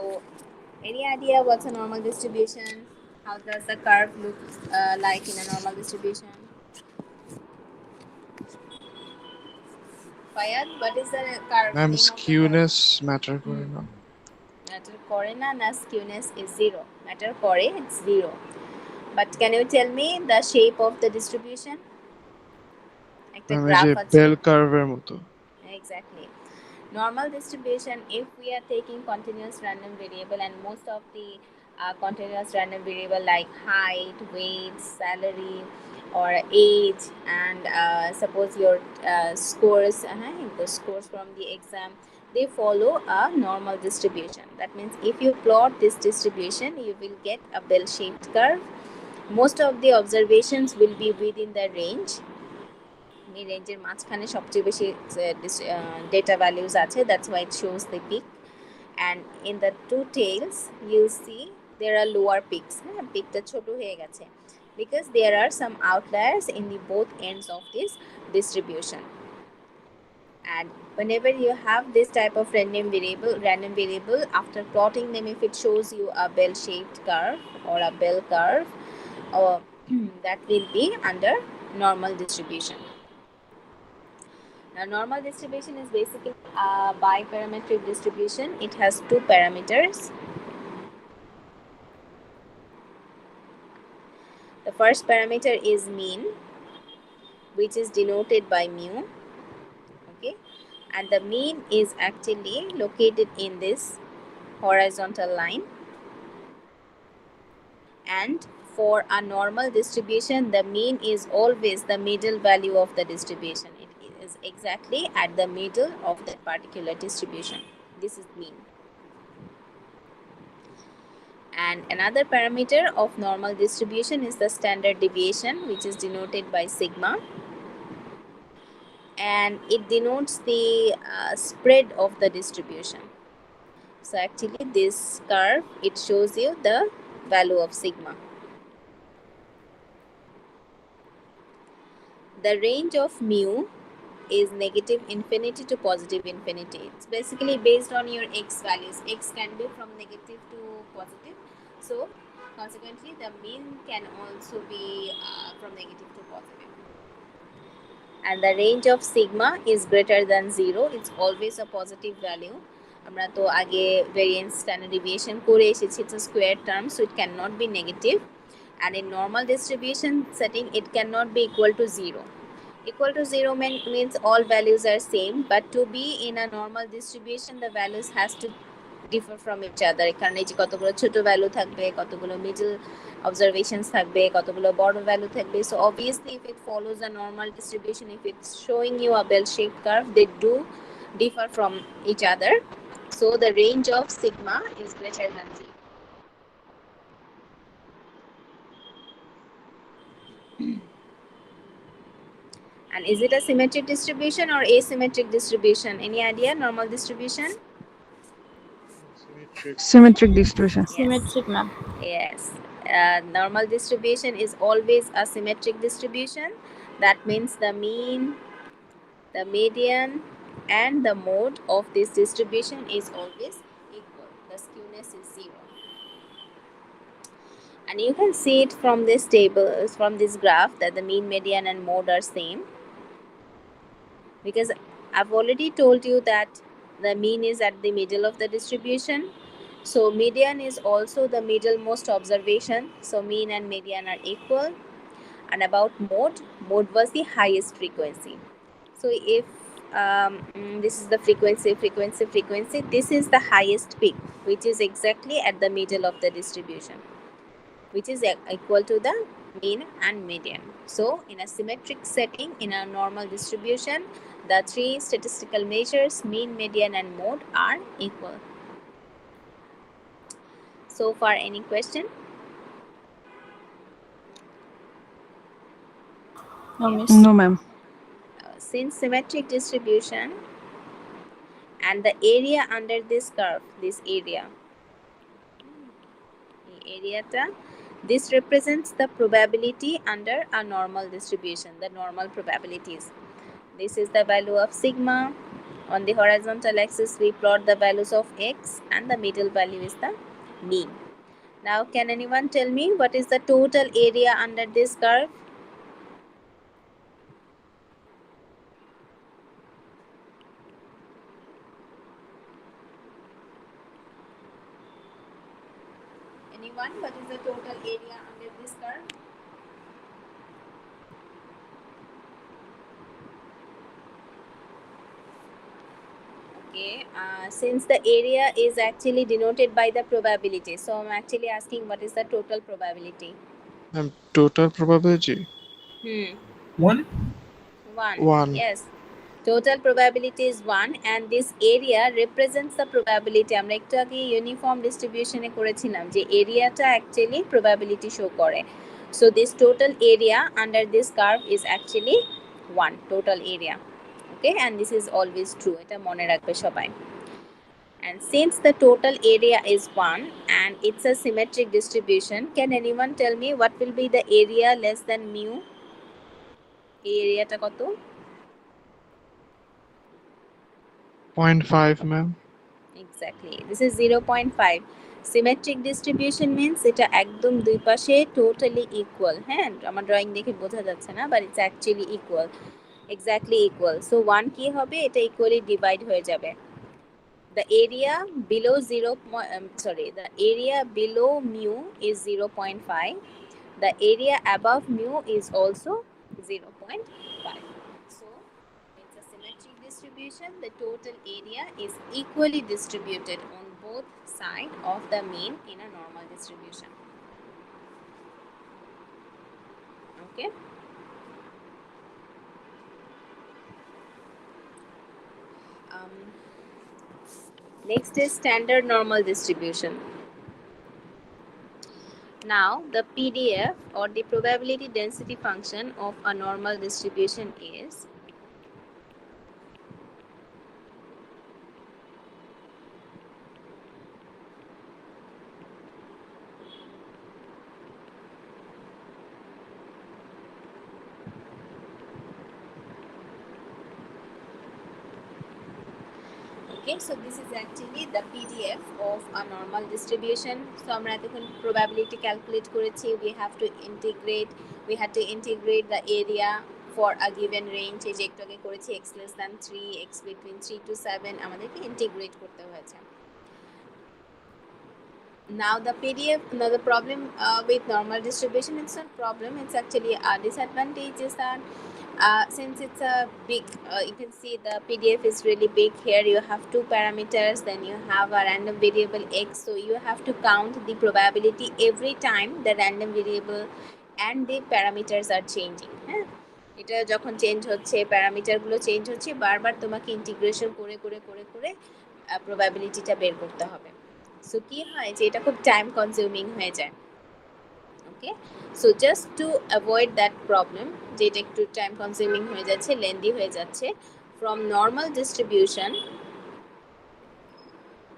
any idea what's a normal distribution? How does the curve look like in a normal distribution? Fayad, what is the curve? Ma'am, name of the skewness matter করে না। Matter করে না, না skewness is 0. Matter করে, it's 0. But can you tell me the shape of the distribution? একটা graph আছে, bell curve এর মতো। Exactly. Normal distribution, if we are taking continuous random variable, and most of the continuous random variable like height, weight, salary, or age, and suppose your scores, the scores from the exam, they follow a normal distribution. That means if you plot this distribution, you will get a bell-shaped curve. Most of the observations will be within the range. রেঞ্জের মাঝখানে সবচেয়ে বেশি data values আছে, that's why it shows the peak. And in the two tails you'll see there are lower peaks. Peakটা ছোট হয়ে গেছে because there are some outliers in the both ends of this distribution. And whenever you have this type of random variable, after plotting them, if it shows you a bell-shaped curve or a bell curve, or that will be under normal distribution. Now, normal distribution is basically a biparametric distribution. It has two parameters. The first parameter is mean, which is denoted by mu. Okay, and the mean is actually located in this horizontal line. And for a normal distribution, the mean is always the middle value of the distribution. It is exactly at the middle of that particular distribution. This is mean. And another parameter of normal distribution is the standard deviation, which is denoted by sigma. And it denotes the spread of the distribution. So actually this curve, it shows you the value of sigma. The range of mu is negative infinity to positive infinity. It's basically based on your x values. X can be from negative to positive. So consequently the mean can also be from negative to positive. And the range of sigma is greater than 0. It's always a positive value. আমরা তো আগে variance standard deviation করে এসেছি, it's a square term, so it cannot be negative. And in normal distribution setting, it cannot be equal to 0. Equal to 0 means all values are same, but to be in a normal distribution, the values has to differ from each other. এখানে যে কতগুলো ছোট value থাকবে, কতগুলো middle observations থাকবে, কতগুলো বড় value থাকবে. So obviously if it follows a normal distribution, if it's showing you a bell-shaped curve, they do differ from each other. So the range of sigma is greater than 0. And is it a symmetric distribution or asymmetric distribution? Any idea? Normal distribution? Symmetric distribution. Yes. Symmetric, ma'am. Yes. Normal distribution is always a symmetric distribution. That means the mean, the median, and the mode of this distribution is always equal. The skewness is 0. And you can see it from this table, from this graph, that the mean, median, and mode are same. Because I've already told you that the mean is at the middle of the distribution. So median is also the middlemost observation. So mean and median are equal. And about mode, mode was the highest frequency. So if this is the frequency, this is the highest peak, which is exactly at the middle of the distribution, which is equal to the mean and median. So in a symmetric setting, in a normal distribution, the three statistical measures, mean, median, and mode, are equal. So far, any question? No, miss. No, ma'am. Since symmetric distribution and the area under this curve, this area, this represents the probability under a normal distribution, the normal probabilities. This is the value of sigma. On the horizontal axis, we plot the values of x, and the middle value is the mean. Now, can anyone tell me what is the total area under this curve? Anyone? What is the total area under this curve? Okay, since the area is actually denoted by the probability, so I'm actually asking what is the total probability? Total probability One. 1. 1. Yes. Total probability is 1, and this area represents the probability. আমরা একটু আগে uniform ডিস্ট্রিবিউশনে করেছিলাম যে এরিয়াটা actually probability show করে. So this total area under this curve is actually 1, total area. Okay, and this is always true. এটা মনে রাখবে সবাই. And since the total area is 1 and it's a symmetric distribution, can anyone tell me what will be the area less than mu? এই এরিয়াটা কত? 0.5, ma'am. Exactly. This is 0.5. Symmetric distribution means এটা একদম দুই পাশে টোটালি ইকুয়াল। হ্যাঁ, আমার drawing দেখে বোঝা যাচ্ছে না, but it's actually equal, exactly equal. So 1 কি হবে, এটা ইকুয়ালি ডিভাইড হয়ে যাবে। The area below the area below mu is 0.5. The area above mu is also 0.5. So it's a symmetric distribution. The total area is equally distributed on both sides of the mean in a normal distribution. Okay. Next is standard normal distribution. Now the PDF or the probability density function of a normal distribution is okay, so this is actually the PDF of a normal distribution. So আমরা এতক্ষণ probability calculate করেছি, we had to integrate the area for a given range, এই যে একটু আগে করেছি x less than 3, x between 3 to 7, আমাদেরকে integrate করতে হয়েছে। Now the PDF, now the problem with normal distribution, it's not problem, it's actually a disadvantage is that since it's a big, you can see the PDF is really big. Here you have two parameters, then you have a random variable x, so you have to count the probability every time the random variable and the parameters are changing. এটা যখন change হচ্ছে, প্যারামিটারগুলো change হচ্ছে, বারবার তোমাকে integration করে করে করে করে প্রবাবিলিটিটা বের করতে হবে। সো কি হয় যে এটা খুব টাইম কনজিউমিং হয়ে যায়। Okay, so just to avoid that problem, যে এটা একটু টাইম কনজিউমিং হয়ে যাচ্ছে, লেন্দি হয়ে যাচ্ছে, from normal distribution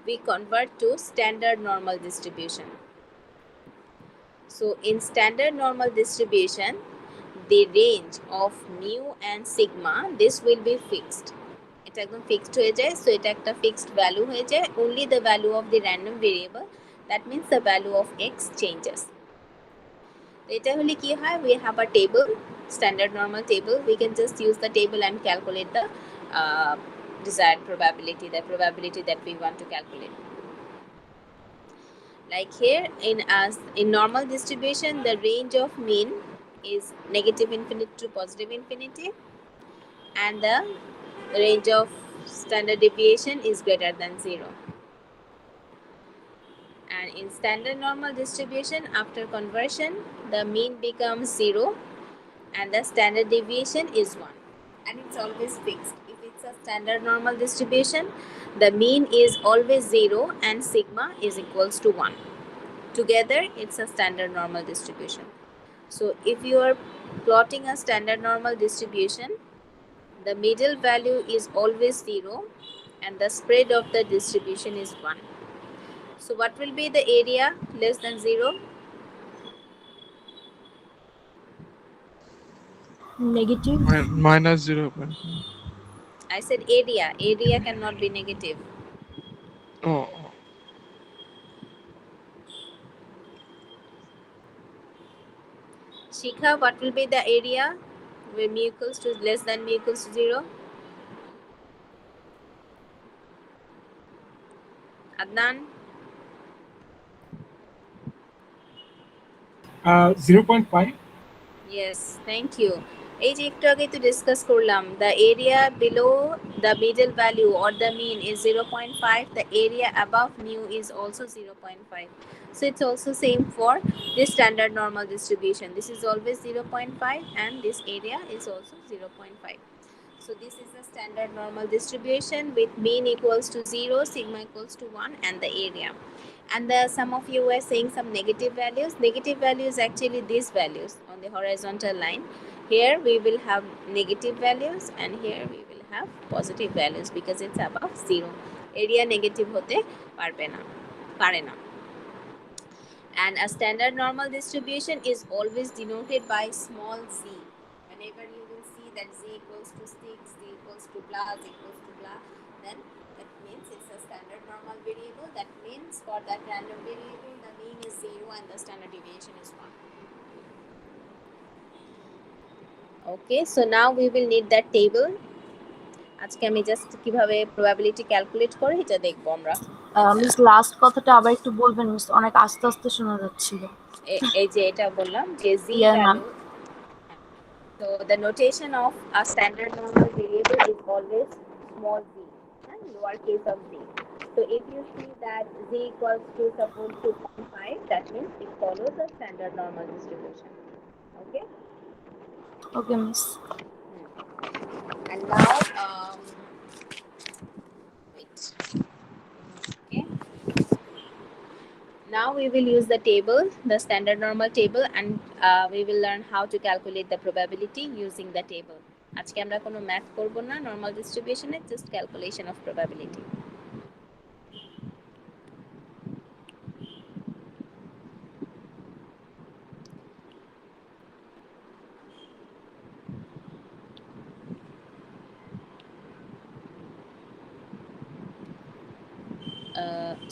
we convert to standard normal distribution. So in standard normal distribution, the range of mu and sigma, this will be fixed. এটা একদম fixed হয়ে যায়, সো এটা একটা ফিক্সড ভ্যালু হয়ে যায়, only the value of the random variable, that means the value of x changes. এটা হলে কি হয়, we have a table, standard normal table, we can just use the table and calculate the desired probability, the probability that we want to calculate. Like here in normal distribution, the range of mean is negative infinity to positive infinity, and the range of standard deviation is greater than 0. And in standard normal distribution, after conversion, the mean becomes 0 and the standard deviation is 1, and it's always fixed. If it's a standard normal distribution, the mean is always 0 and sigma is equals to 1. Together it's a standard normal distribution. So if you are plotting a standard normal distribution, the middle value is always 0 and the spread of the distribution is 1. So what will be the area less than 0? Negative minus 0.5. I said area cannot be negative. Oh, Shikha, what will be the area where mu equals to less than mu equals to 0? Adnan? 0.5. Yes, thank you. এই যে একটু আগে তো discuss করলাম, the area below the middle value or the mean is 0.5, the area above mu is also 0.5. So it's also same for this standard normal distribution. This is always 0.5 and this area is also 0.5. So this is the standard normal distribution with mean equals to 0, sigma equals to 1 and the area. And some of you were saying some negative values. Negative value is actually these values on the horizontal line. Here we will have negative values and here we will have positive values because it's above 0. Area negative hote pare na. And a standard normal distribution is always denoted by small z. Whenever you will see that z equals to 6, z equals to blah, z equals to blah, then that means it's a standard normal variable. That means for that random variable, the mean is 0 and the standard deviation is 1. Okay, so now we will need that table. আজকে আমি just কিভাবে probability calculate করি এটা দেখবো আমরা। Miss last কথাটা আবার একটু বলবেন মিস, অনেক আস্তে আস্তে শোনা যাচ্ছিল। এই যে এটা বললাম যে z Yeah, ma'am. value. So the notation of a standard normal variable is always small z and lowercase of z. So if you see that z equals to suppose 2.5, that means it follows a standard normal distribution. Okay. Okay, miss. And now wait. Okay. Now we will use the table, the standard normal table, and we will learn how to calculate the probability using the table. আজকে আমরা কোনো math করব না, normal ডিস্ট্রিবিউশনে just calculation of probability.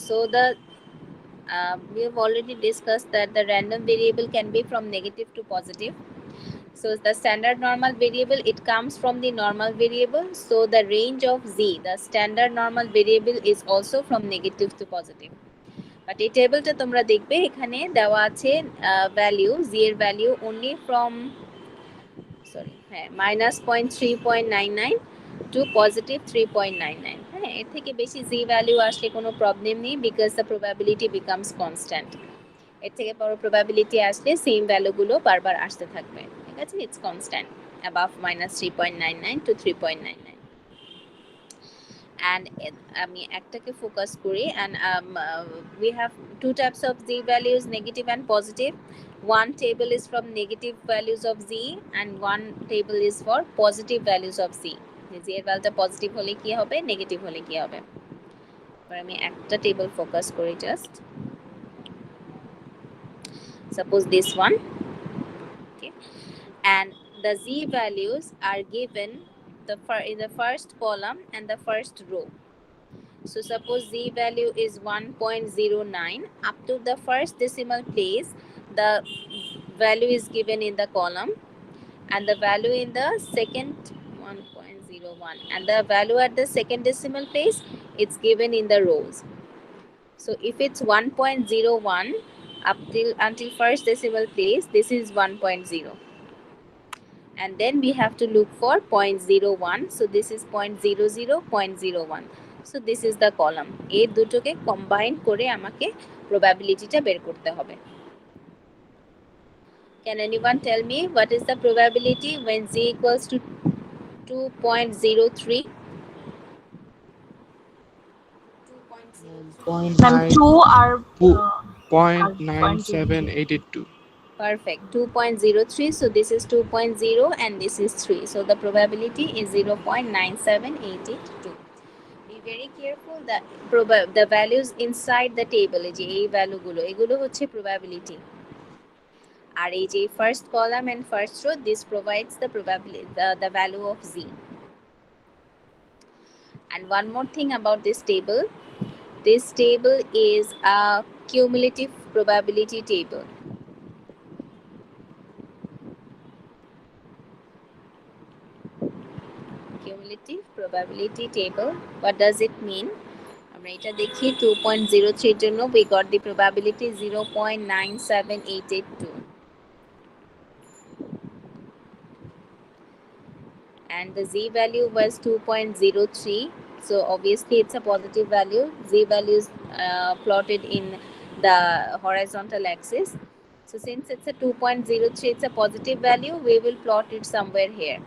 So we have already discussed that the random variable can be from negative to positive. So the standard normal variable, it comes from the normal variable. So the range of z, the standard normal variable, is also from negative to positive. But এই টেবিলটা তোমরা দেখবে এখানে দেওয়া আছে value z এর value only from -0.3.99 to positive 3.99. হ্যাঁ, এর থেকে বেশি z ভ্যালু আসলে কোনো প্রবলেম নেই, because the probability becomes constant. এর থেকে বড় প্রবাবিলিটি আসলে সেম ভ্যালুগুলো বারবার আসতে থাকবে, ঠিক আছে? It's constant above -3.99 to 3.99. and আমি একটাকে ফোকাস করি, and we have two types of z values, negative and positive. One table is from negative values of z and one table is for positive values of z. z এর ভ্যালুটা positive হলে কি হবে, negative হলে কি হবে। এবার আমি একটা টেবিল ফোকাস করি just. Suppose this one, okay, and the z values are given in the first column and the first row. So suppose z value is 1.09 up to the first decimal place, the value is given in the column, and the value in the second 1.01, and the value at the second decimal place, it's given in the rows. So if it's 1.01 until first decimal place, this is 1.0, and then we have to look for 0.01. So this is 0.00, 0.01. So this is the column. এই দুটোকে combine করে আমাকে প্রবাবিলিটিটা বের করতে হবে। Can anyone tell me what is the probability when z equals to 2.03? 2.03. Ma'am, 2 are 0.9782. Perfect. 2.03. So this is 2.0 and this is 3. So the probability is 0.9782. Be very careful that the values inside the table, এই যে এই ভ্যালুগুলো, এগুলো হচ্ছে probability. আর এই যে first column and first row, this provides the probability, the value of z. And one more thing about this table is a cumulative probability table. Cumulative probability table. What does it mean? আমরা এটা দেখি 2.03 এর জন্য we got the probability 0.97882. And the z value was 2.03. So obviously it's a positive value. Z value is plotted in the horizontal axis. So since it's a 2.03, it's a positive value, we will plot it somewhere here.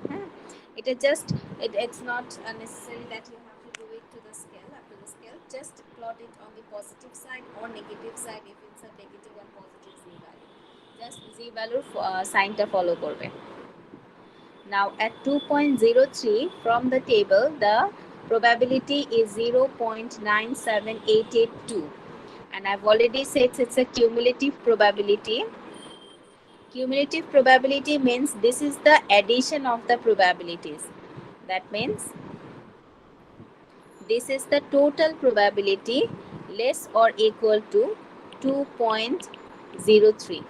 It's not necessary that you have to do it to the scale, up to the scale. Just plot it on the positive side or negative side if it's a negative or positive z value. Just z value sign ta follow korbe. Now at 2.03 from the table, the probability is 0.97882, and I've already said it's a cumulative probability. Cumulative probability means this is the addition of the probabilities. That means This is the total probability less or equal to 2.03.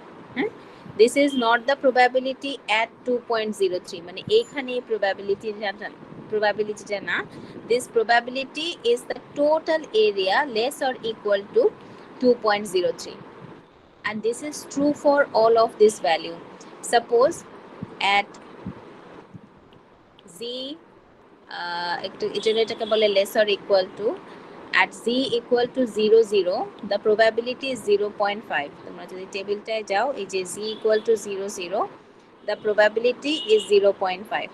This is not the probability at 2.03, মানে এইখানে এই probability না, this probability is the total area less or equal to 2.03, and this is true for all of this value. Suppose at z এটাকে বলে less or equal to, at z equal to 0 0, the probability is 0.5. তোমরা যদি টেবিলটায় যাও, এই যে z equal to 0 0, the probability is 0.5.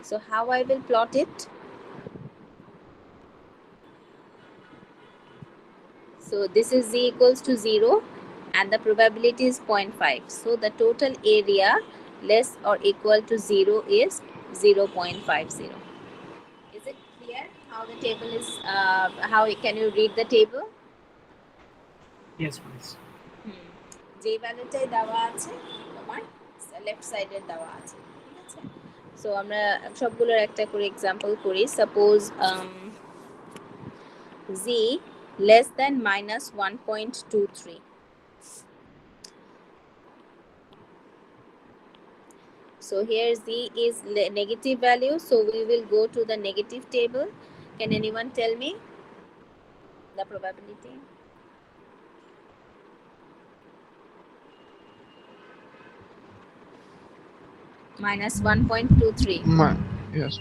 So how I will plot it? So this is z equals to 0 and the probability is 0.5. So the total area less or equal to 0 is 0.50. Is it clear how the table is, how can you read the table? Yes, please. যে ভ্যালুটাই দেওয়া আছে তোমার left সাইডে দেওয়া আছে, ঠিক আছে? So আমরা সবগুলোর একটা করে এক্সাম্পল করি। Suppose z less than minus 1.23. So here z is negative value, so we will go to the negative table. Can anyone tell me the probability? Minus 1.23. Yes.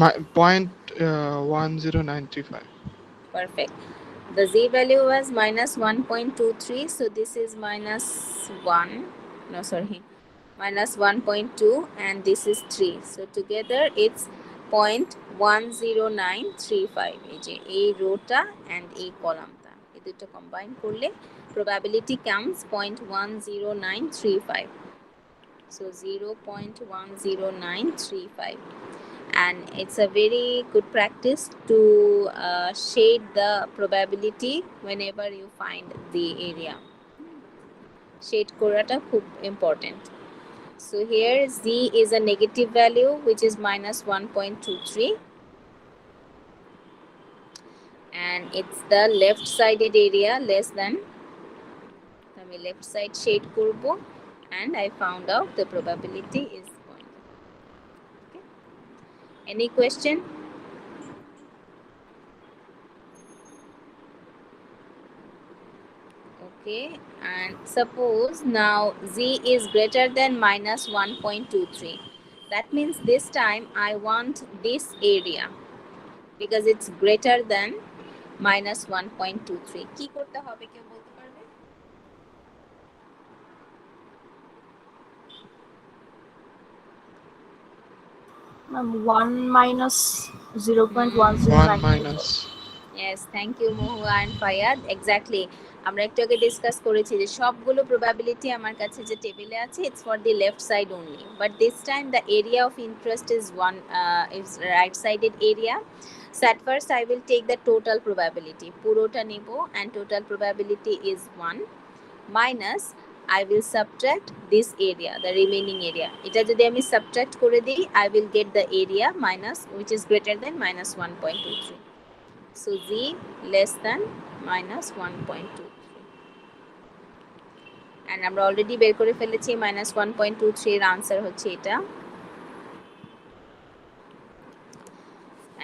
My point 1095. Perfect. The z value was minus 1.23, so this is minus 1, no sorry, minus 1.2, and this is 3, so together it's 0.10935. এই যে এই rota and এই কলামটা, এই দুটো combine করলে probability comes 0.10935. So 0.10935. And it's a very good practice to shade the probability whenever you find the area. Shade korata khub important. So here z is a negative value, which is minus 1.23, and it's the left sided area less than, আমি left side shade korbo, and I found out the probability is 1. Okay. Any question? Okay, and suppose now z is greater than minus 1.23. That means this time I want this area because it's greater than minus 1.23. কি করতে হবে কেউ বলতে পারবে? Ma'am, 1 minus 0.10. 1 minus. Yes, thank you Mohua and Fayad. Exactly. আমরা একটু আগে discuss করেছি যে সবগুলো প্রবাবিলিটি আমার কাছে যে টেবিলে আছে, it's for the left side only, but this time the area of interest is is right sided area. So at first I will take the total probability, পুরোটা নিব, and total probability is 1 minus I will subtract this area, the remaining area. এটা যদি আমি subtract করে দিই, I will get the area minus, which is greater than minus 1.23. So z less than minus 1.23. And আমরা already বের করে ফেলেছি minus 1.23 এর আনসার হচ্ছে এটা.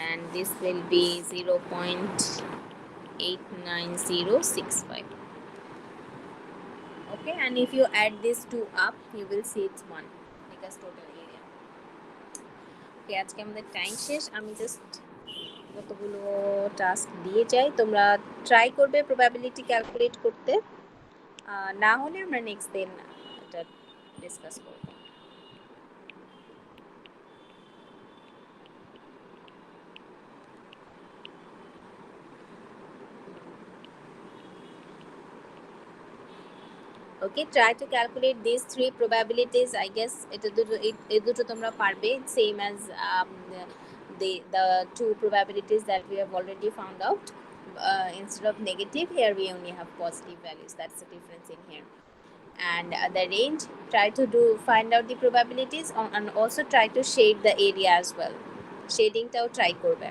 And this will be 0.89065. Okay, and if you add these two up, you will see it's 1 because total area. Okay, আজকে আমাদের time শেষ। আমি জাস্ট কতগুলো টাস্ক দিয়ে যাই, তোমরা ট্রাই করবে প্রবাবিলিটি ক্যালকুলেট করতে, না হলে আমরা নেক্সট দিন এটা ডিসকাস করব। Okay, try to calculate these three probabilities. I guess it দুটো তোমরা পারবে, same as the two probabilities that we have already found out. Instead of negative, here we only have positive values. That's the difference in here. And the range, try to find out the probabilities and also try to shade the area as well. শেডিংটাও try করবে।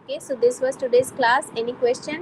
Okay, so this was today's class. Any question?